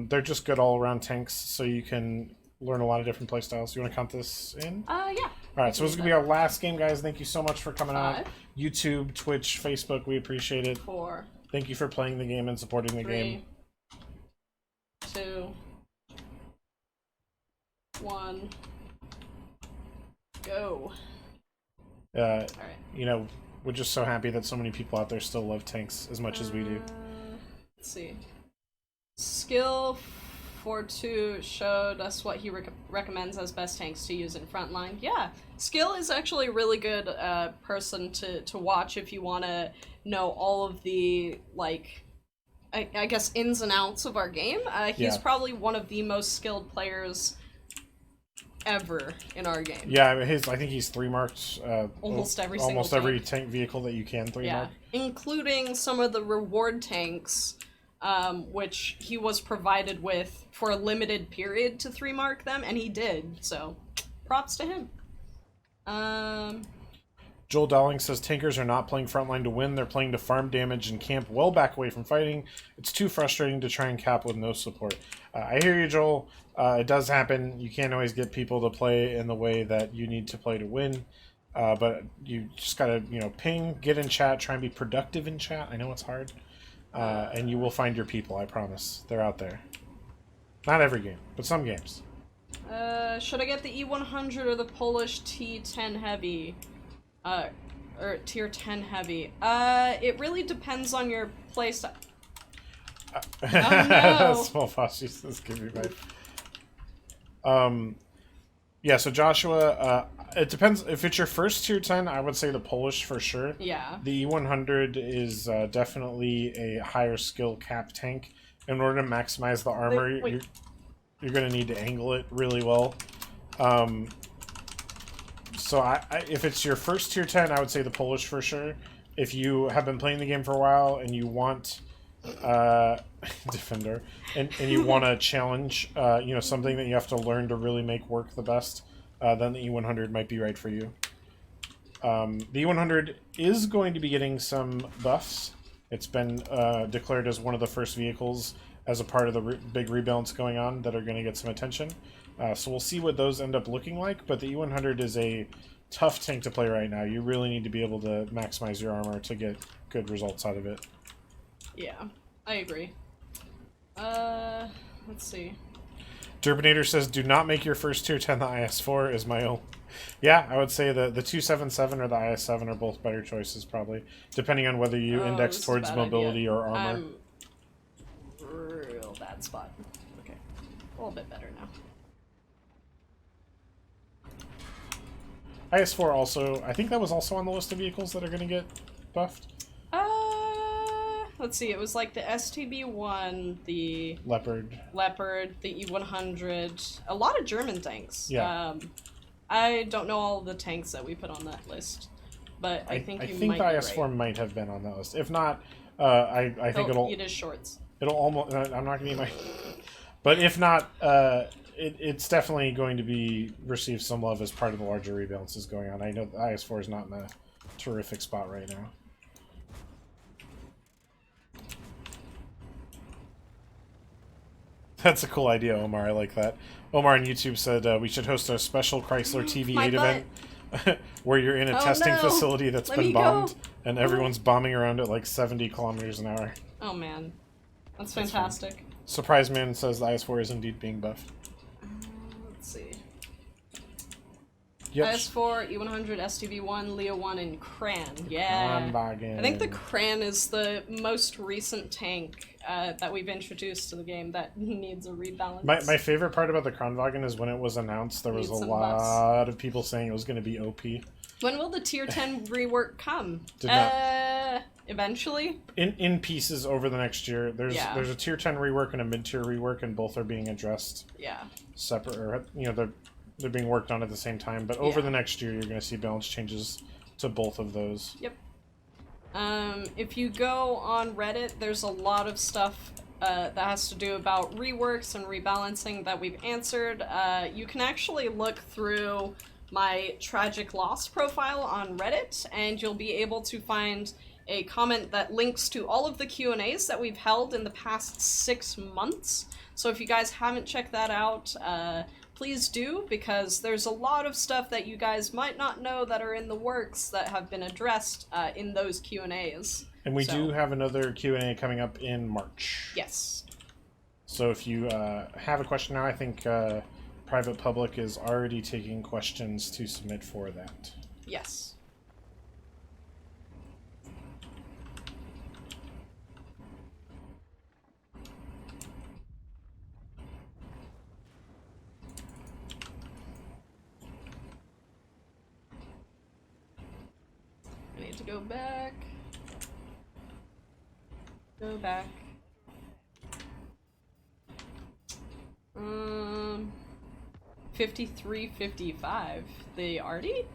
They're just good all-around tanks, so you can learn a lot of different playstyles. You want to count this in? Yeah. Alright, so this is going to be our last game, guys. Thank you so much for coming out. YouTube, Twitch, Facebook, we appreciate it. 4. Thank you for playing the game and supporting the 3, game. 2, 1, go. Alright. You know, we're just so happy that so many people out there still love tanks as much as we do. Let's see. Skill 4-2 showed us what he recommends as best tanks to use in Frontline. Yeah, Skill is actually a really good person to watch if you want to know all of the, like, I guess, ins and outs of our game. He's probably one of the most skilled players ever in our game. Yeah, I think he's 3-marked almost every tank vehicle that you can 3-mark. Including some of the reward tanks, which he was provided with for a limited period to 3-mark them, and he did, so props to him. Joel Dowling says tankers are not playing Frontline to win, they're playing to farm damage and camp well back away from fighting. It's too frustrating to try and cap with no support. I hear you, Joel. It does happen. You can't always get people to play in the way that you need to play to win. But you just gotta, ping, get in chat, try and be productive in chat. I know it's hard. And you will find your people, I promise. They're out there. Not every game, but some games. Should I get the E100 or the Polish T10 Heavy? Or Tier 10 Heavy? It really depends on your playstyle. Oh no! Small Foss says, give me my... Yeah, so Joshua, it depends. If it's your first Tier 10, I would say the Polish for sure. Yeah. The E100 is definitely a higher skill cap tank. In order to maximize the armor, you're going to need to angle it really well. So if it's your first Tier 10, I would say the Polish for sure. If you have been playing the game for a while and you want Defender and you want to challenge something that you have to learn to really make work the best, then the E100 might be right for you. The E100 is going to be getting some buffs. It's been declared as one of the first vehicles as a part of the big rebalance going on that are going to get some attention. So we'll see what those end up looking like, but the E100 is a tough tank to play right now. You really need to be able to maximize your armor to get good results out of it. Yeah, I agree. Let's see. Derbinator says, do not make your first Tier 10 the IS-4 is my own. Yeah, I would say the 277 or the IS-7 are both better choices, probably, depending on whether you index towards mobility or armor. Real bad spot. Okay, a little bit better now. IS-4 also, I think that was also on the list of vehicles that are going to get buffed. let's see, it was like the STB-1, the Leopard, the E-100, a lot of German tanks. Yeah. I don't know all the tanks that we put on that list, but I think the might IS-4 be right. might have been on that list. If not, I think He'll eat his shorts. it'll almost. I'm not gonna eat my. But if not, it's definitely going to be receive some love as part of the larger rebalances going on. I know the IS-4 is not in a terrific spot right now. That's a cool idea, Omar. I like that. Omar on YouTube said we should host a special Chrysler TV8 event where you're in a testing facility that's been bombed and everyone's bombing around at like 70 kilometers an hour. Oh man, that's fantastic. Surprise Man says the IS-4 is indeed being buffed. Let's see. Yep. IS-4, E-100, STV-1, Leo 1, and Kran. Yeah. I think the Kran is the most recent tank that we've introduced to the game that needs a rebalance. My favorite part about the Kranwagen is when it was announced, there was a lot of people saying it was going to be OP. When will the Tier 10 rework come? Eventually? In pieces over the next year. There's a Tier 10 rework and a mid-tier rework, and both are being addressed. Yeah. Separate, or, they're being worked on at the same time, but over the next year, you're going to see balance changes to both of those. Yep. If you go on Reddit, there's a lot of stuff that has to do about reworks and rebalancing that we've answered. You can actually look through my TragicLoss profile on Reddit, and you'll be able to find a comment that links to all of the Q&As that we've held in the past 6 months. So if you guys haven't checked that out, please do, because there's a lot of stuff that you guys might not know that are in the works that have been addressed in those Q&As. And we do have another Q&A coming up in March. Yes. So if you have a question now, I think Private Public is already taking questions to submit for that. Yes. I need to go back. Go back. 5355. The Artie?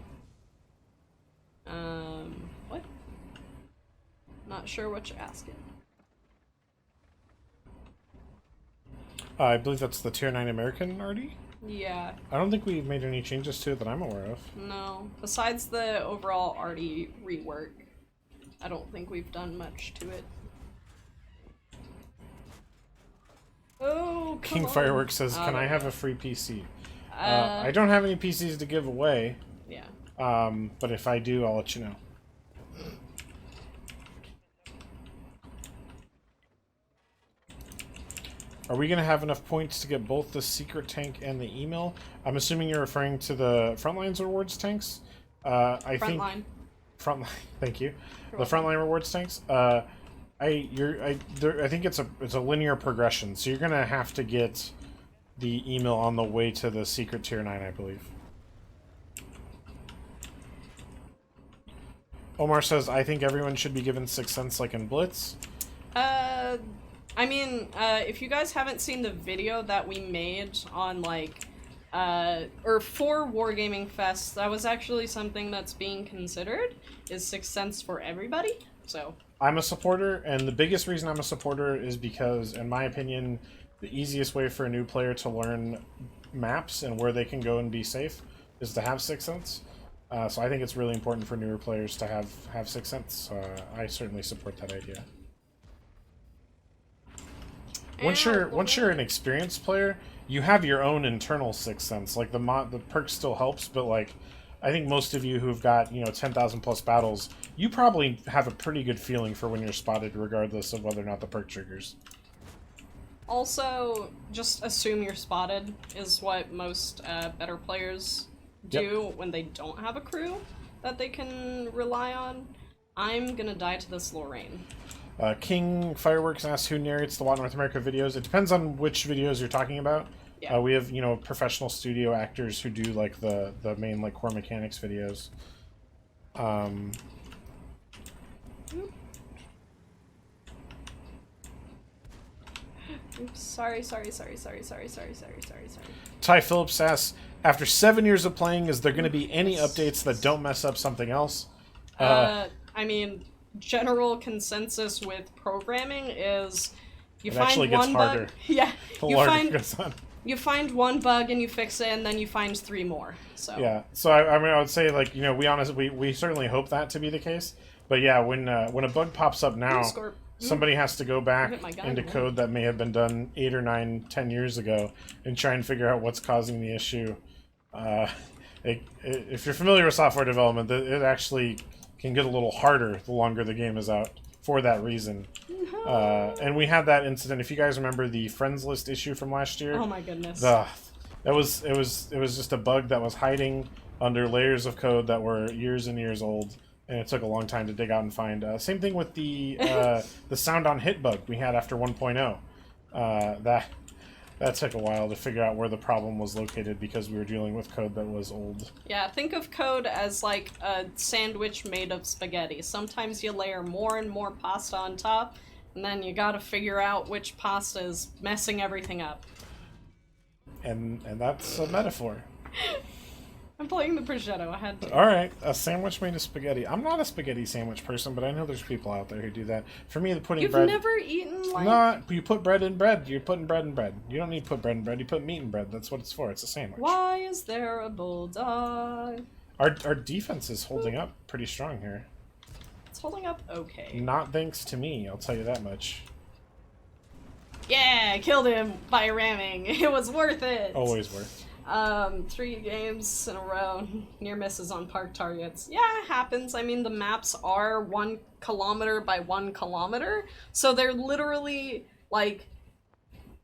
What? Not sure what you're asking. I believe that's the Tier 9 American Artie? Yeah. I don't think we've made any changes to it that I'm aware of. No. Besides the overall Artie rework, I don't think we've done much to it. Oh, King Fireworks says, can I have a free PC? I don't have any PCs to give away. Yeah. But if I do, I'll let you know. Are we going to have enough points to get both the secret tank and the email? I'm assuming you're referring to the Frontline's rewards tanks. Frontline. Frontline. Thank you. The Frontline rewards tanks. I think it's a linear progression. So you're going to have to get the email on the way to the secret Tier 9, I believe. Omar says, I think everyone should be given 6 cents like in Blitz. I mean, if you guys haven't seen the video that we made on, like, or for Wargaming Fest, that was actually something that's being considered, is 6 cents for everybody, so. I'm a supporter, and the biggest reason I'm a supporter is because, in my opinion, the easiest way for a new player to learn maps and where they can go and be safe is to have 6 cents. So I think it's really important for newer players to have 6 cents. I certainly support that idea. Once you're an experienced player, you have your own internal 6 cents. Like the perk still helps, but like I think most of you who've got 10,000 plus battles, you probably have a pretty good feeling for when you're spotted, regardless of whether or not the perk triggers. Also, just assume you're spotted is what most better players do when they don't have a crew that they can rely on. I'm gonna die to this Lorraine. King Fireworks asks who narrates the Watt North America videos. It depends on which videos you're talking about. Yeah. We have, professional studio actors who do like the main like core mechanics videos. Oops, sorry. Ty Phillips asks, after 7 years of playing, is there going to be any updates that don't mess up something else? I mean, general consensus with programming is you it find actually gets one harder. bug. Yeah, The longer it goes on. You find one bug and you fix it, and then you find 3 more. So yeah, so I mean, I would say, like, you know, we certainly hope that to be the case. But yeah, when a bug pops up now, somebody has to go back into code that may have been done 8 or 9, 10 years ago and try and figure out what's causing the issue. If you're familiar with software development, it actually can get a little harder the longer the game is out for that reason. And we had that incident. If you guys remember the friends list issue from last year, oh my goodness, it was just a bug that was hiding under layers of code that were years and years old, and it took a long time to dig out and find. Same thing with the sound on hit bug we had after 1.0. That took a while to figure out where the problem was located because we were dealing with code that was old. Yeah, think of code as like a sandwich made of spaghetti. Sometimes you layer more and more pasta on top, and then you gotta figure out which pasta is messing everything up. And that's a metaphor. I'm playing the prosciutto, I had to. Alright, a sandwich made of spaghetti. I'm not a spaghetti sandwich person, but I know there's people out there who do that. For me, putting bread... You've never eaten, like... No, you put bread in bread. You're putting bread in bread. You don't need to put bread in bread. You put meat in bread. That's what it's for. It's a sandwich. Why is there a bulldog? Our defense is holding up pretty strong here. It's holding up okay. Not thanks to me, I'll tell you that much. Yeah, killed him by ramming. It was worth it. Always worth. 3 games in a row, near misses on park targets. Yeah, it happens. I mean, the maps are 1 kilometer by 1 kilometer, so they're literally, like,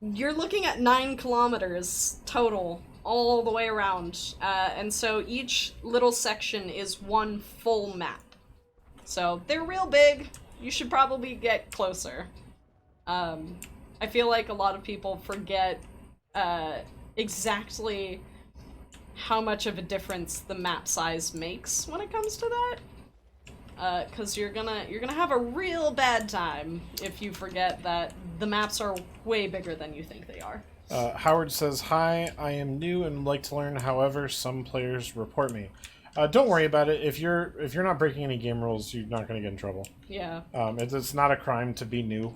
you're looking at 9 kilometers total, all the way around, and so each little section is 1 full map. So, they're real big. You should probably get closer. I feel like a lot of people forget, exactly how much of a difference the map size makes when it comes to that. Because you're gonna have a real bad time if you forget that the maps are way bigger than you think they are. Howard says, "Hi, I am new and would like to learn. However, some players report me. Don't worry about it. If you're not breaking any game rules, you're not going to get in trouble. Yeah. It's not a crime to be new.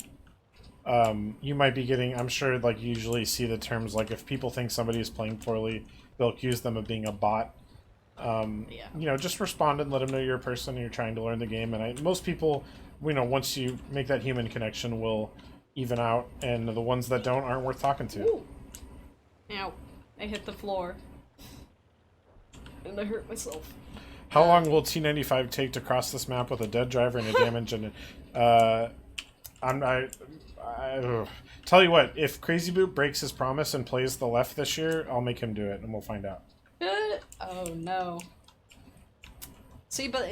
You might be getting, I'm sure, like, you usually see the terms, like, if people think somebody is playing poorly, they'll accuse them of being a bot. Yeah. You know, just respond and let them know you're a person and you're trying to learn the game. And most people, you know, once you make that human connection, will even out, and the ones that don't aren't worth talking to. Ooh. Ow. I hit the floor. And I hurt myself. How long will T95 take to cross this map with a dead driver and a damaged engine? Tell you what, if Crazy Boot breaks his promise and plays the left this year, I'll make him do it, and we'll find out. Oh no. See, but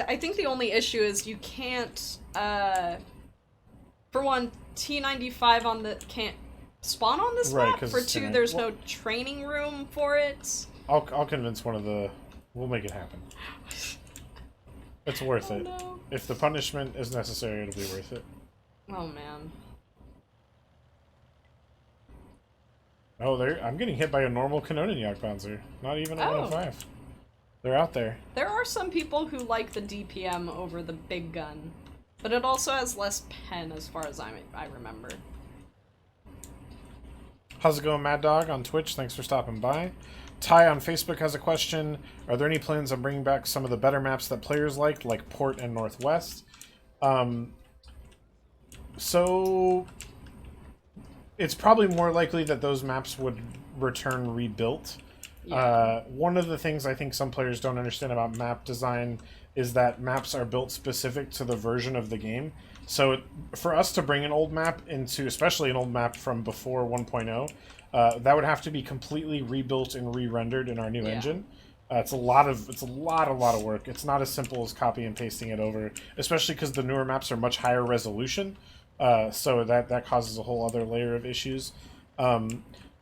I think the only issue is you can't, for one, T95 can't spawn on this map. For 2, there's no training room for it. I'll convince one of the... We'll make it happen. It's worth it. No. If the punishment is necessary, it'll be worth it. Oh man. Oh, I'm getting hit by a normal Kanonen Jagdpanzer. Not even a 105. They're out there. There are some people who like the DPM over the big gun, but it also has less pen as far as I remember. How's it going, Mad Dog on Twitch? Thanks for stopping by. Ty on Facebook has a question. Are there any plans on bringing back some of the better maps that players like Port and Northwest? So it's probably more likely that those maps would return rebuilt. Yeah. One of the things I think some players don't understand about map design is that maps are built specific to the version of the game. So for us to bring an old map into, especially an old map from before 1.0, that would have to be completely rebuilt and re-rendered in our new engine. It's a lot of work. It's not as simple as copy and pasting it over, especially because the newer maps are much higher resolution. So that causes a whole other layer of issues.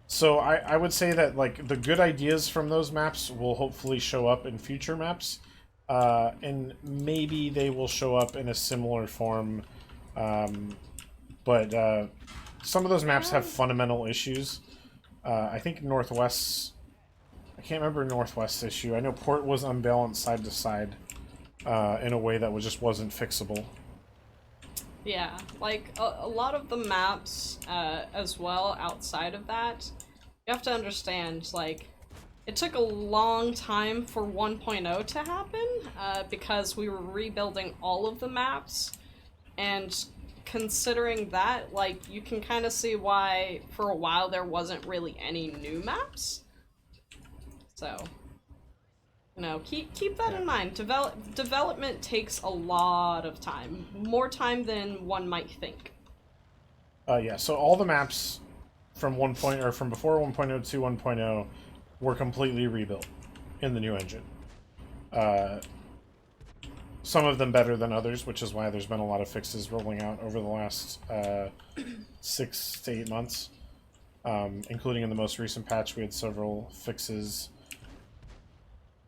So I would say that, like, the good ideas from those maps will hopefully show up in future maps, and maybe they will show up in a similar form, but some of those maps have fundamental issues. I think Northwest... I can't remember Northwest's issue. I know Port was unbalanced side to side in a way that just wasn't fixable. Yeah, like, a lot of the maps, as well, outside of that, you have to understand, like, it took a long time for 1.0 to happen, because we were rebuilding all of the maps, and considering that, like, you can kind of see why, for a while, there wasn't really any new maps. So, you know, keep that in mind. Development takes a lot of time. More time than one might think. Yeah, so all the maps from from before 1.0 to 1.0 were completely rebuilt in the new engine. Some of them better than others, which is why there's been a lot of fixes rolling out over the last 6 to 8 months. Including in the most recent patch, we had several fixes.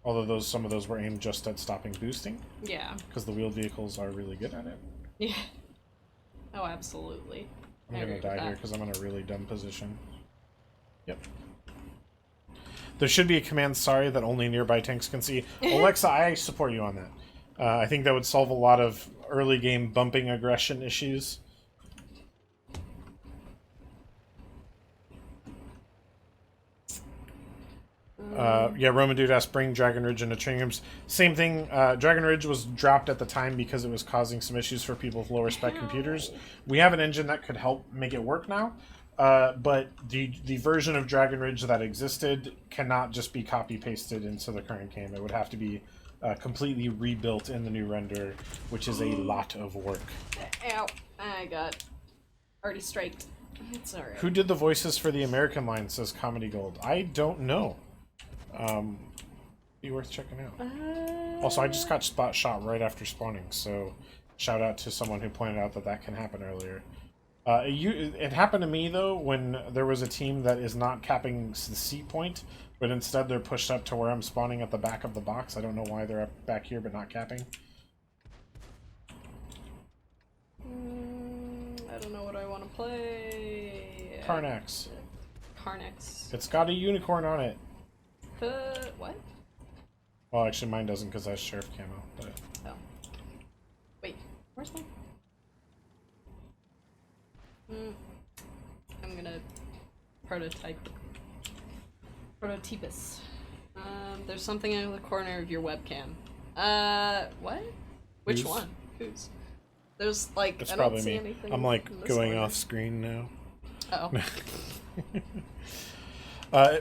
Although some of those were aimed just at stopping boosting. Yeah. Because the wheeled vehicles are really good at it. Yeah. Oh, absolutely. I'm gonna die here because I'm in a really dumb position. Yep. There should be a command sorry that only nearby tanks can see. Alexa, I support you on that. I think that would solve a lot of early game bumping aggression issues. Yeah, Roman Dude asked, bring Dragon Ridge into training rooms. Same thing, Dragon Ridge was dropped at the time because it was causing some issues for people with lower spec computers. We have an engine that could help make it work now, but the version of Dragon Ridge that existed cannot just be copy-pasted into the current game. It would have to be completely rebuilt in the new render, which is a lot of work. Ow, I got already striked. It's alright. Who did the voices for the American line, says Comedy Gold? I don't know. Be worth checking out. Also, I just got spot shot right after spawning, so shout out to someone who pointed out that can happen earlier. It happened to me, though, when there was a team that is not capping the seat point, but instead they're pushed up to where I'm spawning at the back of the box. I don't know why they're up back here but not capping. I don't know what I want to play. Carnax. Carnax. It's got a unicorn on it. What? Well, actually, mine doesn't because I have Sheriff camo. But... Oh. Wait, where's mine? I'm gonna Prototipus. There's something in the corner of your webcam. What? Which Who's? one? Whose? There's, like, It's I probably don't see me. anything. I'm, like, in this going corner. off screen now. Oh.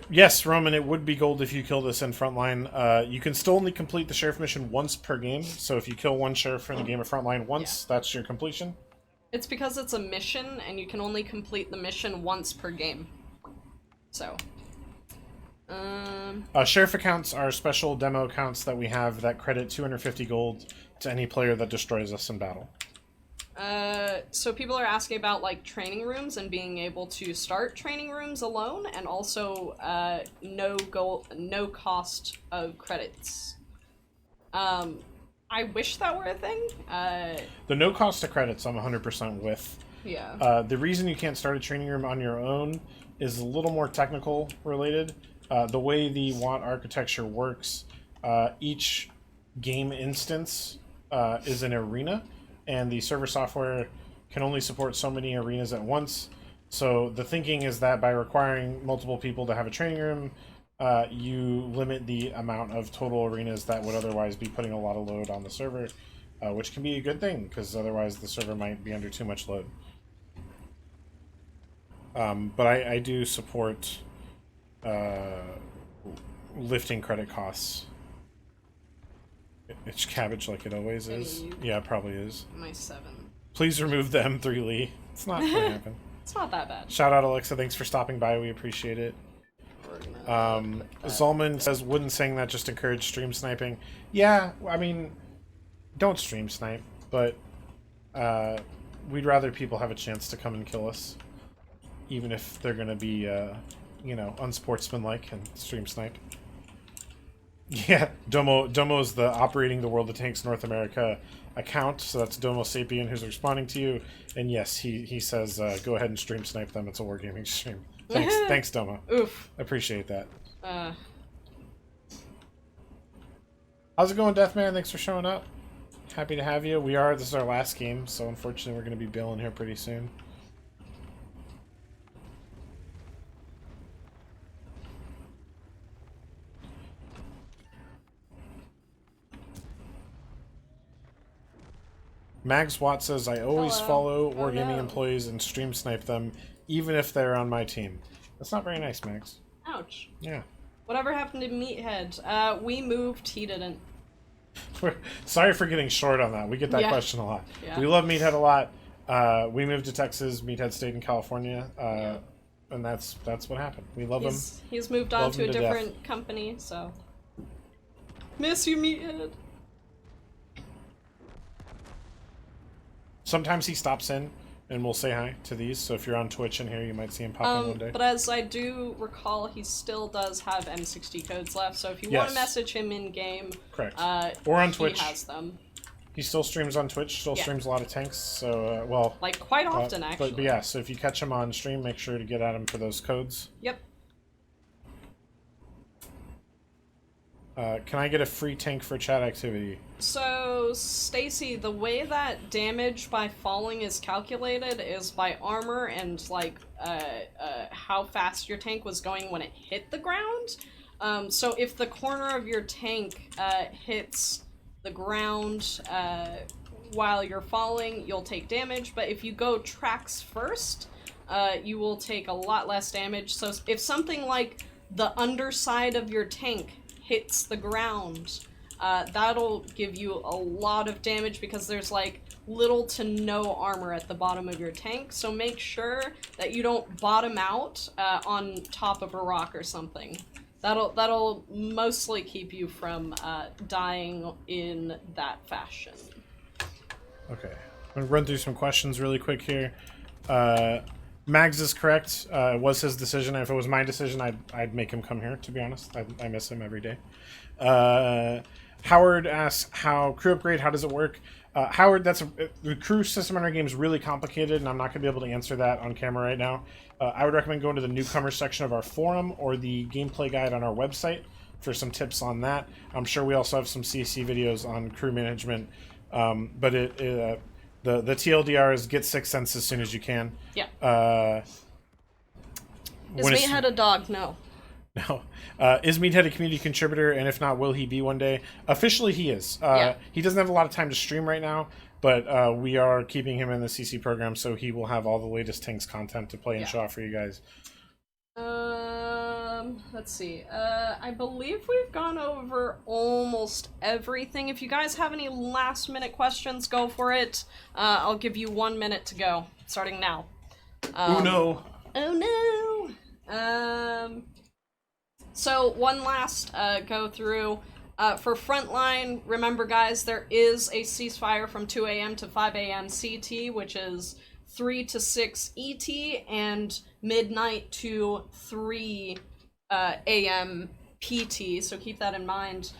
Yes, Roman, it would be gold if you kill this in Frontline. You can still only complete the Sheriff mission once per game, so if you kill one Sheriff in the game of Frontline once, that's your completion. It's because it's a mission, and you can only complete the mission once per game. So. Sheriff accounts are special demo accounts that we have that credit 250 gold to any player that destroys us in battle. So people are asking about, like, training rooms and being able to start training rooms alone, and also, no cost of credits. I wish that were a thing. The no cost of credits I'm 100% with. Yeah. The reason you can't start a training room on your own is a little more technical related. The way the WAT architecture works, each game instance is an arena, and the server software can only support so many arenas at once. So the thinking is that by requiring multiple people to have a training room, you limit the amount of total arenas that would otherwise be putting a lot of load on the server, which can be a good thing, because otherwise the server might be under too much load. But I do support lifting credit costs. It's cabbage like it always is. Yeah, it probably is. My 7. Please remove the M3 Lee. It's not going to happen. It's not that bad. Shout out, Alexa. Thanks for stopping by. We appreciate it. Zolman says, wouldn't saying that just encourage stream sniping? Yeah, I mean, don't stream snipe, but we'd rather people have a chance to come and kill us, even if they're going to be, you know, unsportsmanlike and stream snipe. Yeah, Domo is the Operating the World of Tanks North America account, so that's Domo Sapien who's responding to you. And yes, he says go ahead and stream snipe them. It's a wargaming stream. Thanks Domo. Oof. I appreciate that. Uh, How's it going, Deathman? Thanks for showing up. Happy to have you. This is our last game, so unfortunately we're going to be bailing here pretty soon. Mags Watt says, I always follow wargaming employees and stream snipe them, even if they're on my team. That's not very nice, Mags. Ouch. Yeah. Whatever happened to Meathead? We moved, he didn't. Sorry for getting short on that. We get that question a lot. Yeah. We love Meathead a lot. We moved to Texas. Meathead stayed in California. And that's what happened. We love him. He's moved on to a different company, so... Miss you, Meathead. Sometimes he stops in, and we'll say hi to these. So if you're on Twitch in here, you might see him pop in one day. But as I do recall, he still does have M60 codes left. So if you want to message him in game, correct, or on Twitch, he has them. He still streams on Twitch. Still streams a lot of tanks. So well, like quite often actually. But yeah, so if you catch him on stream, make sure to get at him for those codes. Yep. Can I get a free tank for chat activity? So, Stacy, the way that damage by falling is calculated is by armor and, like, how fast your tank was going when it hit the ground. So if the corner of your tank hits the ground while you're falling, you'll take damage, but if you go tracks first, you will take a lot less damage. So if something like the underside of your tank hits the ground, that'll give you a lot of damage because there's like little to no armor at the bottom of your tank, so make sure that you don't bottom out on top of a rock or something. That'll mostly keep you from dying in that fashion. Okay, I'm gonna run through some questions really quick here. Mags is correct. It was his decision. If it was my decision, I'd make him come here, to be honest. I miss him every day. Howard asks, crew upgrade, how does it work? Howard, the crew system in our game is really complicated, and I'm not going to be able to answer that on camera right now. I would recommend going to the newcomers section of our forum or the gameplay guide on our website for some tips on that. I'm sure we also have some CC videos on crew management, but the TLDR is get 6 cents as soon as you can. Yeah. Is Meathead a dog? No. No. Is Meathead a community contributor, and if not, will he be one day? Officially, he is. He doesn't have a lot of time to stream right now, but we are keeping him in the CC program, so he will have all the latest Tanks content to play and show off for you guys. Let's see. I believe we've gone over almost everything. If you guys have any last-minute questions, go for it. I'll give you 1 minute to go, starting now. Oh no! Oh no! So one last go through. For Frontline, remember guys, there is a ceasefire from 2 a.m. to 5 a.m. CT, which is 3 to 6 ET, and midnight to 3 a.m. PT, so keep that in mind.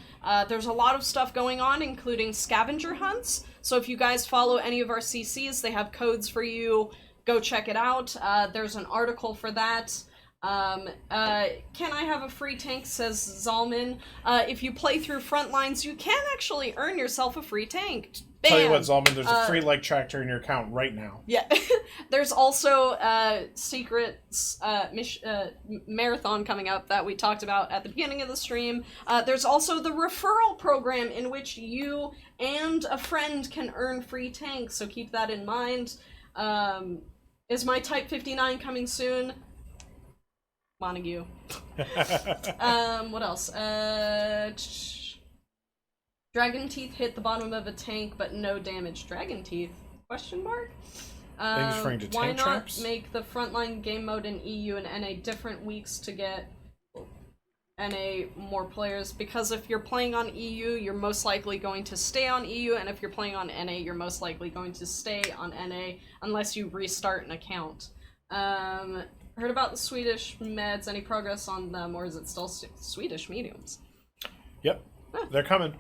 There's a lot of stuff going on, including scavenger hunts, so if you guys follow any of our CCs, they have codes for you. Go check it out. There's an article for that. Can I have a free tank, says Zalman. If you play through Frontlines, you can actually earn yourself a free tank. Bam! Tell you what, Zalman, there's a free like tractor in your account right now. Yeah. There's also secrets marathon coming up that we talked about at the beginning of the stream. There's also the referral program in which you and a friend can earn free tanks, so keep that in mind. Is my Type 59 coming soon? Montague. What else? Dragon teeth hit the bottom of a tank, but no damage. Dragon teeth? Question mark? Why not traps? Make the Frontline game mode in EU and NA different weeks to get NA more players? Because if you're playing on EU, you're most likely going to stay on EU, and if you're playing on NA, you're most likely going to stay on NA unless you restart an account. Heard about the Swedish meds. Any progress on them, or is it still Swedish mediums? Yep, they're coming.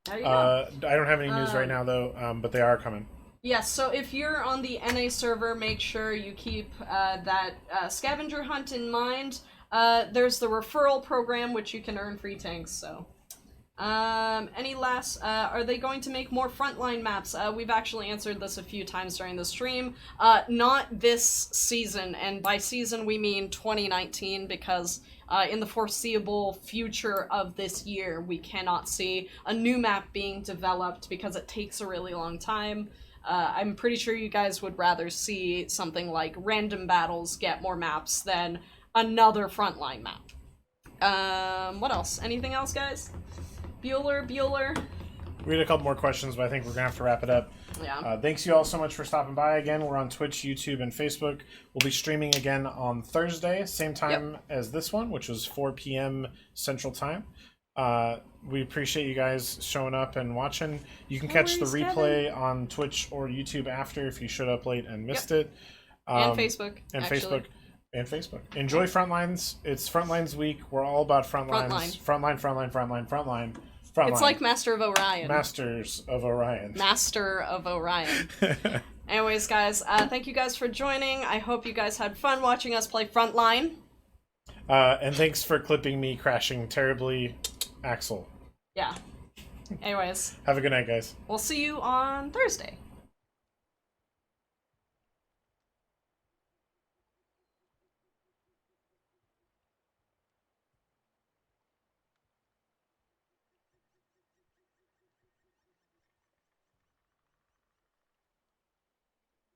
There you go. I don't have any news right now though, but they are coming. Yes, so if you're on the NA server, make sure you keep that scavenger hunt in mind. There's the referral program, which you can earn free tanks, so. Any last, are they going to make more Frontline maps? We've actually answered this a few times during the stream. Not this season, and by season we mean 2019, because in the foreseeable future of this year, we cannot see a new map being developed because it takes a really long time. I'm pretty sure you guys would rather see something like Random Battles get more maps than another Frontline map. What else? Anything else, guys? Bueller? We had a couple more questions, but I think we're going to have to wrap it up. Yeah. Thanks you all so much for stopping by again. We're on Twitch, YouTube, and Facebook. We'll be streaming again on Thursday, same time as this one, which was 4 p.m. Central Time. We appreciate you guys showing up and watching. You can catch the replay on Twitch or YouTube after if you showed up late and missed it. And Facebook. And actually. Facebook. Enjoy Frontlines. It's Frontlines week. We're all about Frontlines. Frontline. It's like Master of Orion. Masters of Orion. Master of Orion. Anyways, guys, thank you guys for joining. I hope you guys had fun watching us play Frontline. And thanks for clipping me crashing terribly, Axel. Yeah. Anyways. Have a good night, guys. We'll see you on Thursday.